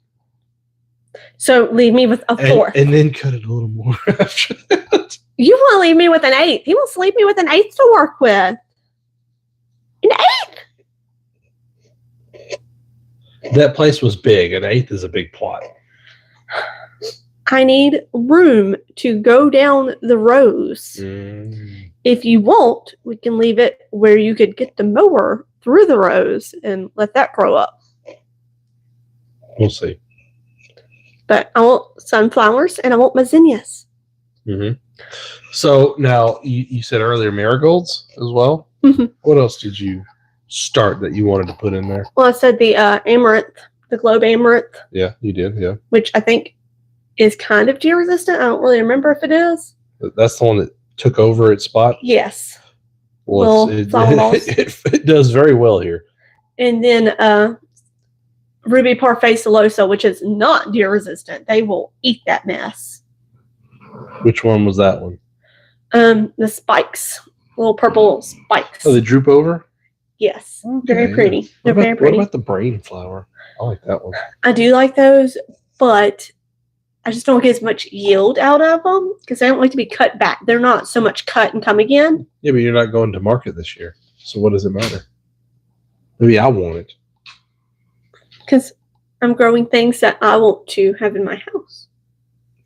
So leave me with a fourth. And then cut it a little more after that. You want to leave me with an eighth. He wants to leave me with an eighth to work with. An eighth? That place was big. An eighth is a big plot. I need room to go down the rows. If you want, we can leave it where you could get the mower through the rows and let that grow up. We'll see. But I want sunflowers and I want my zinnias. Mm-hmm. So now you said earlier marigolds as well. Mm-hmm. What else did you start that you wanted to put in there? Well, I said the amaranth, the globe amaranth. Yeah, you did. Yeah. Which I think is kind of deer resistant. I don't really remember if it is. That's the one that took over its spot. Yes. Well, it does very well here. And then Ruby Parfait Celosa, which is not deer resistant. They will eat that mess. Which one was that one? The spikes, little purple spikes. Oh, they droop over? Yes. Okay, very pretty. Yeah. They're very pretty. What about the brain flower? I like that one. I do like those, but I just don't get as much yield out of them because they don't like to be cut back. They're not so much cut and come again. Yeah, but you're not going to market this year. So what does it matter? Maybe I want it. Because I'm growing things that I want to have in my house.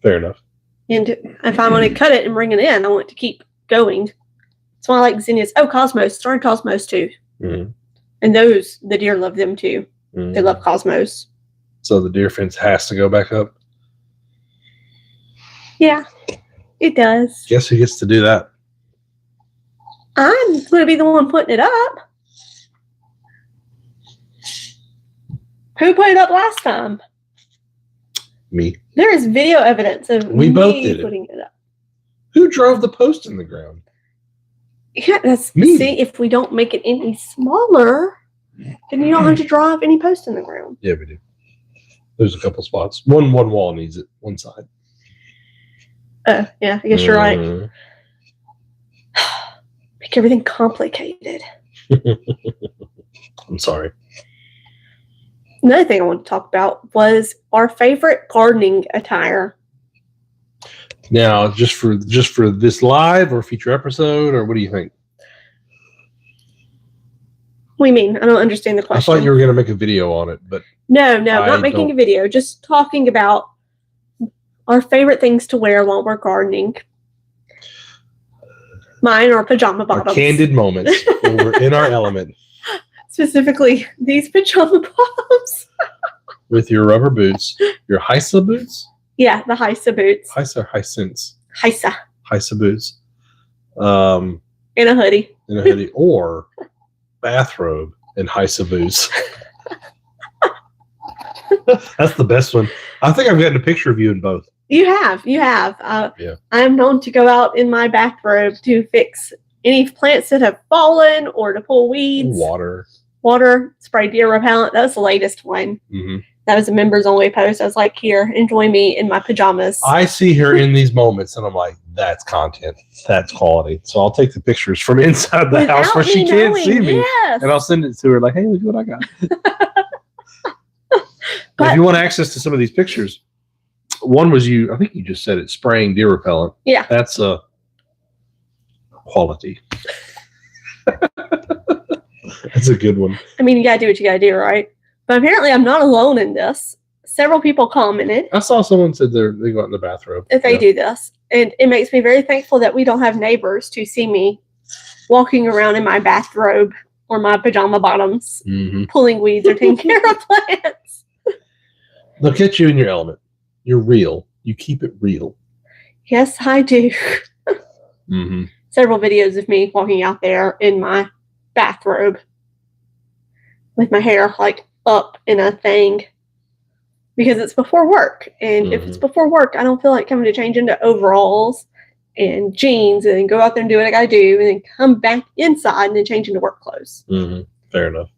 Fair enough. And if I want to cut it and bring it in, I want it to keep going. That's why I like zinnias. Oh, cosmos. Started cosmos too. Mm-hmm. And those, the deer love them too. Mm-hmm. They love cosmos. So the deer fence has to go back up? Yeah, it does. Guess who gets to do that? I'm going to be the one putting it up. Who put it up last time? Me. There is video evidence of We me both did putting it up. Who drove the post in the ground? Yeah, that's Me. See, if we don't make it any smaller, then you don't have to drive any post in the ground. Yeah, we do. There's a couple spots. One wall needs it. One side. Oh, yeah, I guess you're right. Mhm. Make everything complicated. I'm sorry. Another thing I want to talk about was our favorite gardening attire. Now, just for this live or future episode, or what do you think? What do you mean? I don't understand the question. I thought you were going to make a video on it, but No, I'm not making a video. Just talking about our favorite things to wear while we're gardening. Mine are pajama bottoms. Our candid moments when we're in our element. Specifically, these pajama bottoms. With your rubber boots. Your Heisa boots? Yeah, the Heisa boots. Heisa or Hisense? Heisa. Heisa boots. In a hoodie. In a hoodie. Or bathrobe and Heisa boots. That's the best one. I think I've gotten a picture of you in both. You have. Yeah. I am known to go out in my bathrobe to fix any plants that have fallen or to pull weeds. Water, spray deer repellent. That was the latest one. Mm-hmm. That was a members only post. I was like, here, enjoy me in my pajamas. I see her in these moments and I'm like, that's content. That's quality. So I'll take the pictures from inside the house where she can't see me. Yes. And I'll send it to her like, hey, look what I got. If you want access to some of these pictures, one was I think you just said it, spraying deer repellent. Yeah. That's a quality. That's a good one. I mean, you got to do what you got to do, right? But apparently I'm not alone in this. Several people commented. I saw someone said they go out in the bathrobe. If they do this. And it makes me very thankful that we don't have neighbors to see me walking around in my bathrobe or my pajama bottoms, pulling weeds or taking care of plants. They'll get you in your element. You're real. You keep it real. Yes, I do. Mm-hmm. Several videos of me walking out there in my bathrobe with my hair like up in a thing because it's before work. And if it's before work, I don't feel like coming to change into overalls and jeans and then go out there and do what I got to do and then come back inside and then change into work clothes. Mm-hmm. Fair enough.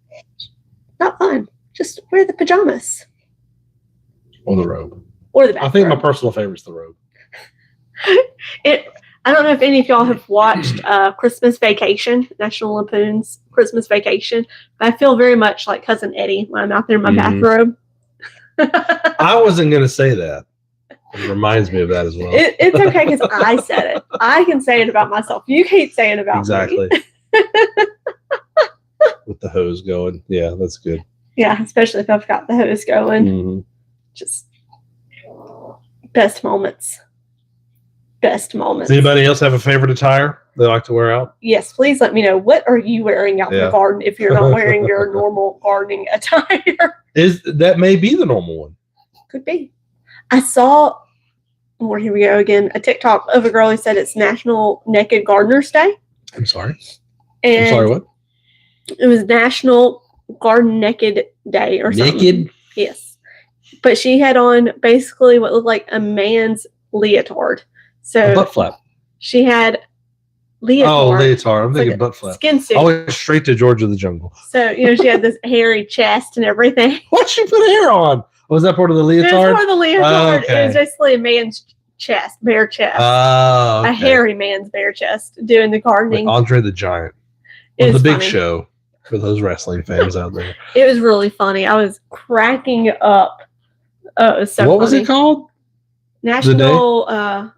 Not fun. Just wear the pajamas. Or the robe. Or the bathrobe. I think my personal favorite is the robe. I don't know if any of y'all have watched Christmas Vacation, National Lampoon's Christmas Vacation. But I feel very much like Cousin Eddie when I'm out there in my bathrobe. I wasn't going to say that. It reminds me of that as well. It's okay because I said it. I can say it about myself. You can't say it about me. Exactly. With the hose going. Yeah, that's good. Yeah, especially if I've got the hose going. Mm-hmm. Just best moments. Best moments. Does anybody else have a favorite attire they like to wear out? Yes, please let me know. What are you wearing out in the garden if you're not wearing your normal gardening attire? That may be the normal one. Could be. I saw, here we go again, a TikTok of a girl who said it's National Naked Gardener's Day. I'm sorry. And I'm sorry, what? It was National Garden Naked Day or something. Naked? Yes. But she had on basically what looked like a man's leotard. So a butt flap. She had leotard. Oh, leotard. I'm thinking butt flap. Skin suit. I went straight to George of the Jungle. So, she had this hairy chest and everything. Why'd she put hair on? Was that part of the leotard? It was part of the leotard. Okay. It was basically a man's chest, bare chest. Okay. A hairy man's bare chest doing the gardening. Like Andre the Giant. Or the Big Show for those wrestling fans out there. It was really funny. I was cracking up. Oh, it was so What funny. was it called? National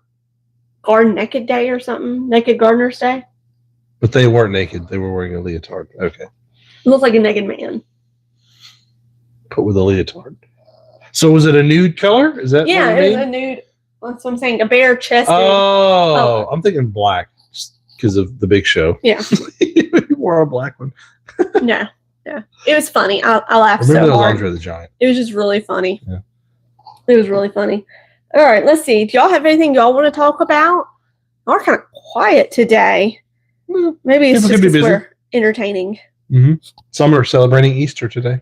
Garden Naked Day or something. Naked Gardener's Day. But they weren't naked. They were wearing a leotard. Okay. It looked like a naked man. But with a leotard. So was it a nude color? Is that Yeah, what it was a nude. That's what I'm saying. A bare chested. Oh, I'm thinking black just because of the Big Show. Yeah. You wore a black one. No. It was funny. I laughed Remember so hard. Andre the Giant. It was just really funny. Yeah. It was really funny. All right, let's see. Do y'all have anything y'all want to talk about? We're kind of quiet today. Maybe it's just because we're entertaining. Mm-hmm. Some are celebrating Easter today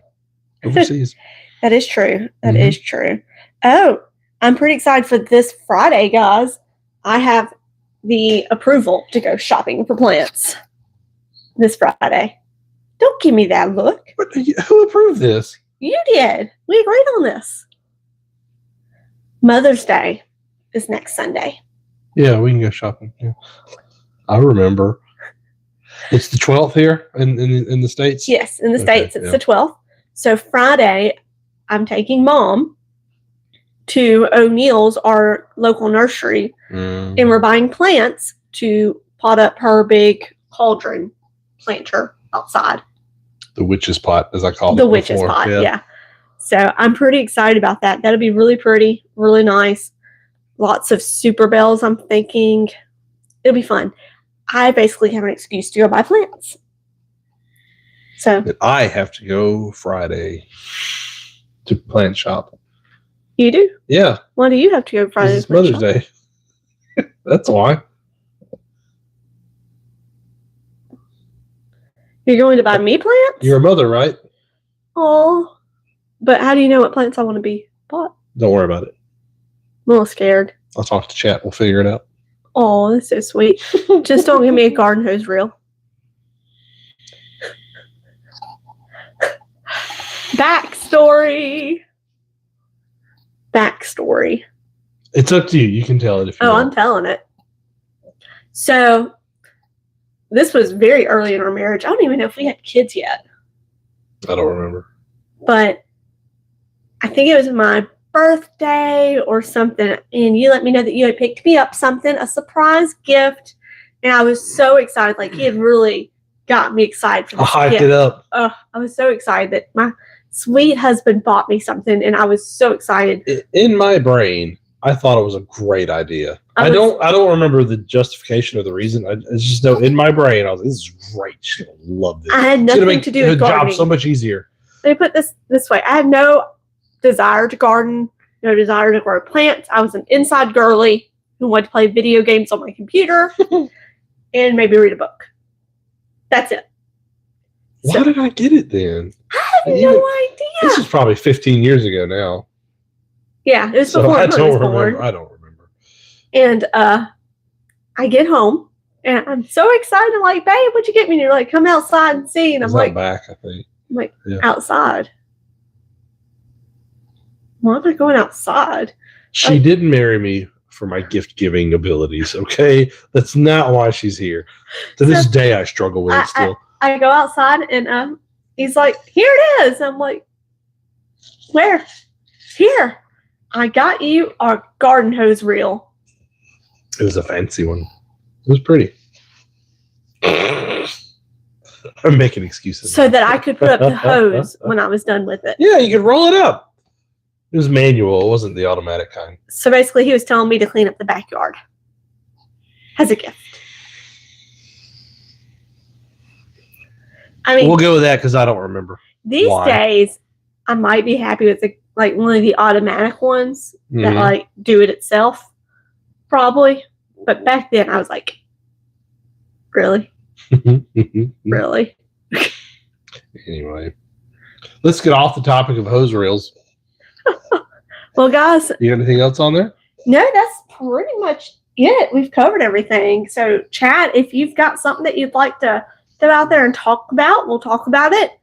overseas. That is true. That is true. Oh, I'm pretty excited for this Friday, guys. I have the approval to go shopping for plants this Friday. Don't give me that look. But who approved this? You did. We agreed on this. Mother's Day is next Sunday. Yeah, we can go shopping. Yeah. I remember. It's the 12th here in the States? Yes, in the States, it's the 12th. So Friday, I'm taking Mom to O'Neill's, our local nursery, and we're buying plants to pot up her big cauldron planter outside. The witch's pot, as I call it. The witch's pot, yeah. So I'm pretty excited about that. That'll be really pretty, really nice. Lots of super bells, I'm thinking. It'll be fun. I basically have an excuse to go buy plants. So and I have to go Friday to plant shop. You do? Yeah. Why do you have to go Friday? It's Mother's Day. That's why. You're going to buy me plants? You're a mother, right? Oh. But how do you know what plants I want to be bought? Don't worry about it. I'm a little scared. I'll talk to chat. We'll figure it out. Oh, that's so sweet. Just don't give me a garden hose reel. Backstory. It's up to you. You can tell it if you want. I'm telling it. So, this was very early in our marriage. I don't even know if we had kids yet. I don't remember. But I think it was my birthday or something, and you let me know that you had picked me up something, a surprise gift, and I was so excited. Like, he had really got me excited for this I hyped gift. it up. Oh, I was so excited that my sweet husband bought me something, and I was so excited. In my brain, I thought it was a great idea. I don't remember the justification or the reason. I just know in my brain, I was like, this is great. She's going to love this. I had nothing to do with gardening. Job so much easier. Let me put this way. I had no desire to garden, no desire to grow plants. I was an inside girly who wanted to play video games on my computer and maybe read a book. That's it. Why did I get it then? I have no idea. This is probably 15 years ago now. Yeah, it was before I was born. I don't remember. And I get home and I'm so excited. I'm like, babe, what'd you get me? And you're like, come outside and see. And I'm like, back, I think. I'm like, outside. Why am I going outside? She didn't marry me for my gift giving abilities. Okay, that's not why she's here. To this day, I struggle with it still. I go outside and he's like, here it is. I'm like, where? Here. I got you a garden hose reel. It was a fancy one. It was pretty. I'm making excuses. So that I could put up the hose when I was done with it. Yeah, you could roll it up. It was manual. It wasn't the automatic kind. So basically, he was telling me to clean up the backyard as a gift. I mean, we'll go with that because I don't remember. These days, I might be happy with one of the automatic ones that do it itself, probably. But back then, I was like, really, really. Anyway, let's get off the topic of hose reels. Well, guys, you got anything else on there? No, that's pretty much it. We've covered everything. So, chat, if you've got something that you'd like to throw out there and talk about, we'll talk about it.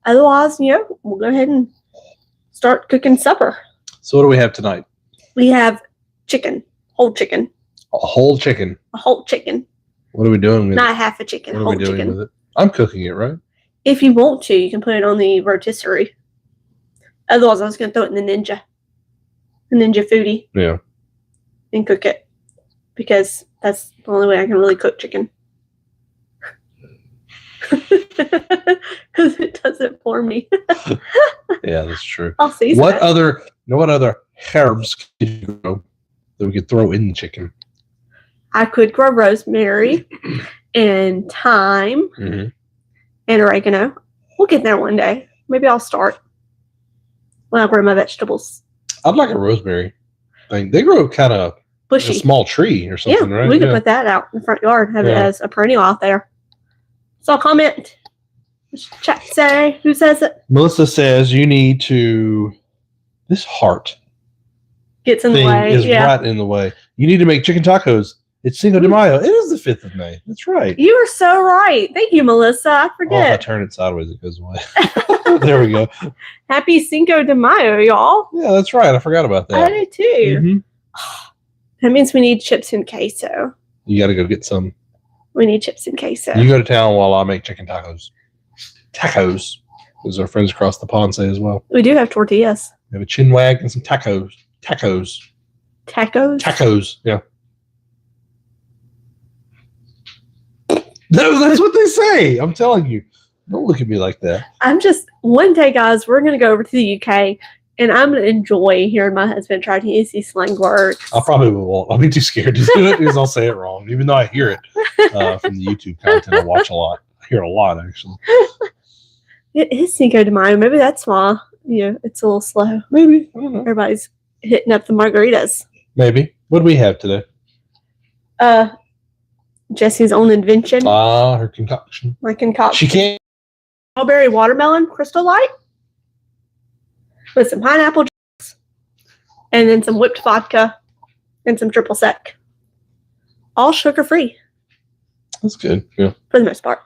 Otherwise, we'll go ahead and start cooking supper. So, what do we have tonight? We have chicken, whole chicken. A whole chicken. A whole chicken. What are we doing with it? Not half a chicken, whole chicken. What are we doing with it? I'm cooking it, right? If you want to, you can put it on the rotisserie. Otherwise, I was going to throw it in the Ninja Foodie. Yeah. And cook it. Because that's the only way I can really cook chicken. Because it does it for me. Yeah, that's true. I'll see. What other herbs could you grow that we could throw in the chicken? I could grow rosemary and thyme and oregano. We'll get there one day. Maybe I'll start when I grow my vegetables. I'd like a rosemary thing. They grow kind of bushy, a small tree or something, right? We could put that out in the front yard, have it as a perennial out there. So comment. Chat say. Who says it? Melissa says you need to. This heart gets in the way. Is right in the way. You need to make chicken tacos. It's Cinco de Mayo. It is the 5th of May. That's right. You are so right. Thank you, Melissa. I forget. Oh, if I turn it sideways, it goes away. There we go. Happy Cinco de Mayo, y'all. Yeah, that's right. I forgot about that. I did too. That means we need chips and queso. You got to go get some. We need chips and queso. You go to town while I make chicken tacos. Tacos, as our friends across the pond say as well. We do have tortillas. We have a chin wag and some tacos. Tacos. Tacos? Tacos, yeah. No, that's what they say. I'm telling you. Don't look at me like that. One day, guys, we're going to go over to the UK, and I'm going to enjoy hearing my husband try to use these slang words. I probably won't. I'll be too scared to do it because I'll say it wrong, even though I hear it from the YouTube content. I watch a lot. I hear a lot, actually. It is Cinco de Mayo. Maybe that's why it's a little slow. Maybe. I don't know. Everybody's hitting up the margaritas. Maybe. What do we have today? Jesse's own invention. Her concoction. My concoction. She can't. Strawberry watermelon Crystal Light with some pineapple juice and then some whipped vodka and some triple sec. All sugar-free. That's good. Yeah. For the most part.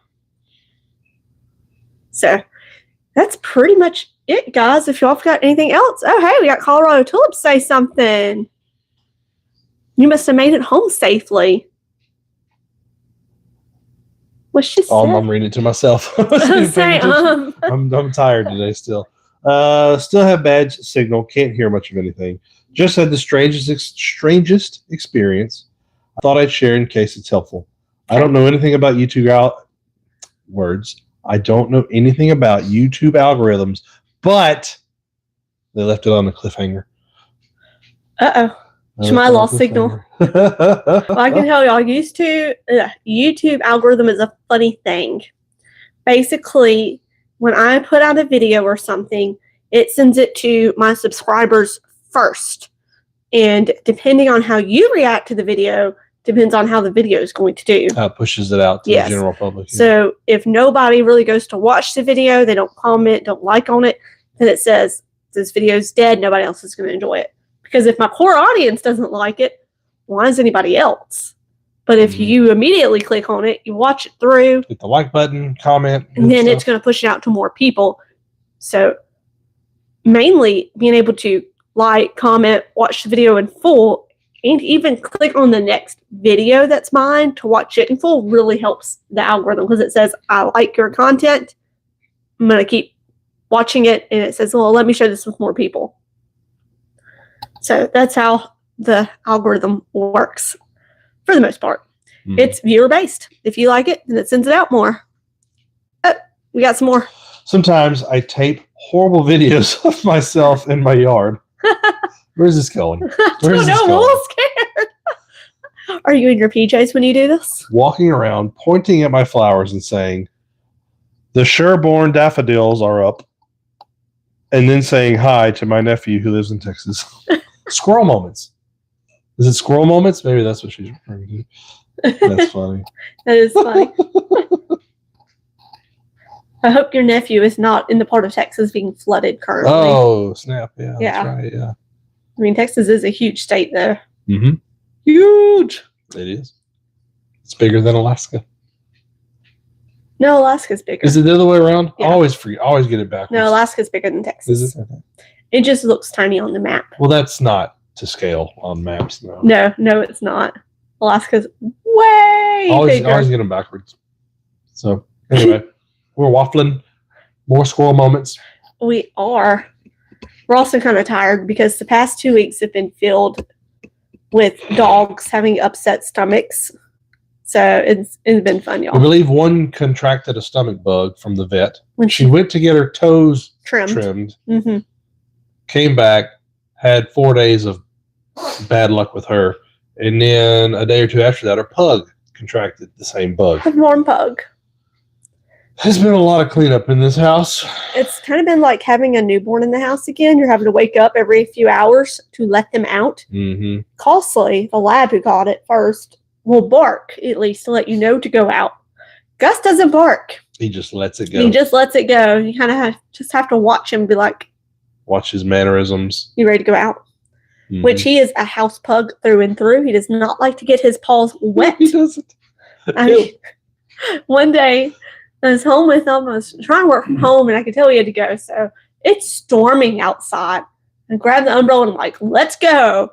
So that's pretty much it, guys. If y'all got anything else. Oh, hey, we got Colorado Tulips say something. You must have made it home safely. What's she saying? I'm reading it to myself. I'm I'm tired today still. Still have bad signal. Can't hear much of anything. Just had the strangest experience. I thought I'd share in case it's helpful. I don't know anything about YouTube I don't know anything about YouTube algorithms, but they left it on a cliffhanger. Uh-oh. Shemai lost signal. Well, I can tell y'all, YouTube algorithm is a funny thing. Basically, when I put out a video or something, it sends it to my subscribers first. And depending on how you react to the video, depends on how the video is going to do. How it pushes it out to the general public. Yeah. So if nobody really goes to watch the video, they don't comment, don't like on it, then it says, this video's dead, nobody else is going to enjoy it. Because if my core audience doesn't like it, why is anybody else? But if you immediately click on it, you watch it through. Hit the like button, comment. And then it's going to push it out to more people. So mainly being able to like, comment, watch the video in full, and even click on the next video that's mine to watch it in full really helps the algorithm because it says, I like your content. I'm going to keep watching it. And it says, well, let me share this with more people. So that's how the algorithm works for the most part. Mm-hmm. It's viewer-based. If you like it, then it sends it out more. Oh, we got some more. Sometimes I tape horrible videos of myself in my yard. Where's this going? Where's this going? I'm a little scared. Are you in your PJs when you do this? Walking around, pointing at my flowers and saying, the Sherborne daffodils are up. And then saying hi to my nephew who lives in Texas. Squirrel moments. Is it squirrel moments? Maybe that's what she's referring to. That's funny. That is funny. I hope your nephew is not in the part of Texas being flooded currently. Oh, snap. Yeah. Yeah. That's right. Yeah. I mean, Texas is a huge state, though. Mm-hmm. Huge. It is. It's bigger than Alaska. No, Alaska's bigger. Is it the other way around? Yeah. I always forget. I always get it backwards. No, Alaska's bigger than Texas. Is it? Okay. It just looks tiny on the map. Well, that's not to scale on maps, no. No, it's not. Alaska's way bigger. I always get them backwards. So, anyway, we're waffling. More squirrel moments. We are. We're also kind of tired because the past 2 weeks have been filled with dogs having upset stomachs. So it's been fun, y'all. I believe one contracted a stomach bug from the vet. When she went to get her toes trimmed, mm-hmm. Came back, had 4 days of bad luck with her, and then a day or two after that, her pug contracted the same bug. A warm pug. There's been a lot of cleanup in this house. It's kind of been like having a newborn in the house again. You're having to wake up every few hours to let them out. Mm-hmm. Costly, the lab who got it first, will bark, at least, to let you know to go out. Gus doesn't bark. He just lets it go. He just lets it go. You kind of just have to watch him and be like, watch his mannerisms. You ready to go out? Mm-hmm. Which he is a house pug through and through. He does not like to get his paws wet. He doesn't. I mean, one day I was home with him. I was trying to work from home, and I could tell he had to go. So it's storming outside. I grabbed the umbrella and I'm like, let's go.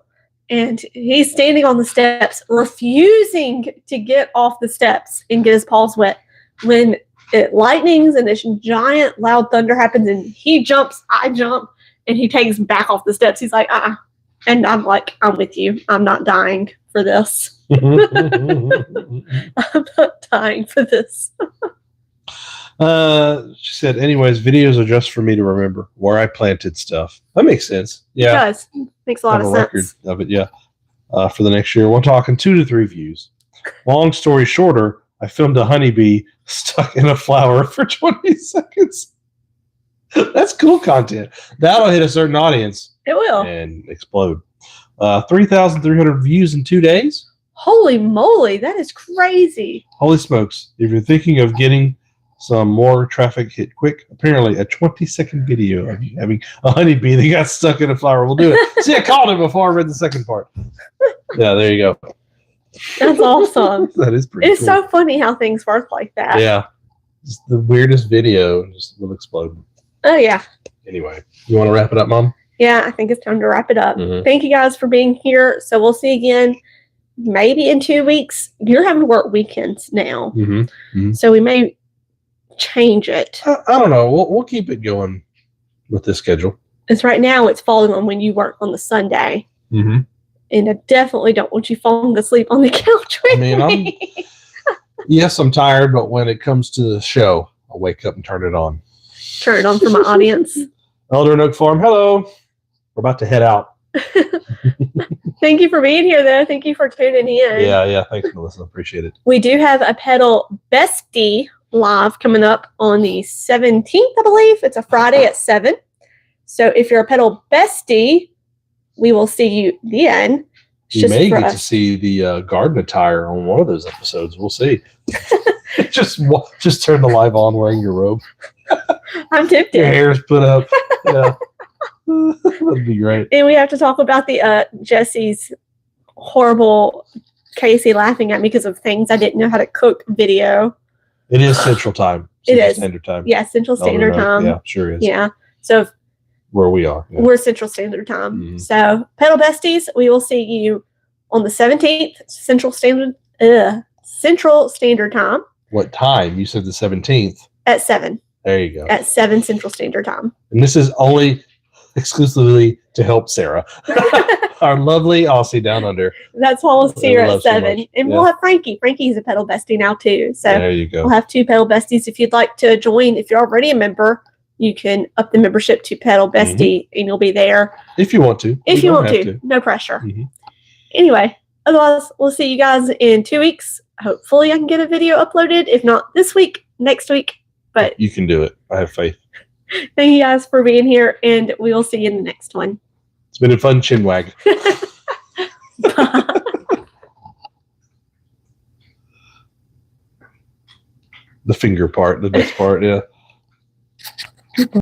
and he's standing on the steps, refusing to get off the steps and get his paws wet. When it lightnings and this giant loud thunder happens, and he jumps, I jump, and he takes back off the steps. He's like, And I'm like, I'm with you. I'm not dying for this. I'm not dying for this. She said, anyways, videos are just for me to remember where I planted stuff. That makes sense. Yeah. It does. Makes a lot of sense. Record of it, yeah. For the next year. We're talking 2 to 3 views. Long story shorter, I filmed a honeybee stuck in a flower for 20 seconds. That's cool content. That'll hit a certain audience. It will. And explode. 3,300 views in 2 days. Holy moly, that is crazy. Holy smokes. If you're thinking of getting some more traffic hit quick, apparently a 20-second video of you having a honeybee that got stuck in a flower will do it. See, I called it before I read the second part. Yeah, there you go. That's awesome. That is pretty It's cool. so funny how things work like that. Yeah. It's the weirdest video. Just will explode. Oh, yeah. Anyway, you want to wrap it up, Mom? Yeah, I think it's time to wrap it up. Mm-hmm. Thank you guys for being here. So we'll see you again maybe in 2 weeks. You're having to work weekends now. Mm-hmm. Mm-hmm. So we may change it. I don't know. We'll keep it going with this schedule. Because right now it's falling on when you work on the Sunday. Mm-hmm. And I definitely don't want you falling asleep on the couch with me. Yes, I'm tired, but when it comes to the show, I'll wake up and turn it on. Turn it on for my audience. Elder and Oak Farm, hello. We're about to head out. Thank you for being here, though. Thank you for tuning in. Yeah. Thanks, Melissa. Appreciate it. We do have a Pedal Bestie live coming up on the 17th, I believe. It's a Friday at 7. So if you're a Pedal Bestie, we will see you then. You may get to see the garden attire on one of those episodes. We'll see. just turn the live on wearing your robe. I'm tempted. Your hair's put up. Yeah. That'd be great. And we have to talk about the Jesse's horrible Casey laughing at me because of things I didn't know how to cook video. It is Central Time. It is. Standard Time. Yeah, Central Standard Time. Yeah, sure is. Yeah. So where we are. Yeah. We're Central Standard Time. Mm-hmm. So Pedal Besties, we will see you on the 17th Central Standard Time. What time? You said the 17th. At 7. There you go. At 7 Central Standard Time. And this is only exclusively to help Sarah, our lovely Aussie down under. That's why we'll see her at 7. So and we'll have Frankie. Frankie's a Pedal Bestie now too. So there you go. We'll have 2 Pedal Besties. If you'd like to join, if you're already a member, you can up the membership to Pedal Bestie and you'll be there. If you want to. If you want to. No pressure. Mm-hmm. Anyway, otherwise, we'll see you guys in 2 weeks. Hopefully I can get a video uploaded. If not this week, next week. But you can do it. I have faith. Thank you guys for being here, and we will see you in the next one. It's been a fun chin wag. The finger part, the best part, yeah.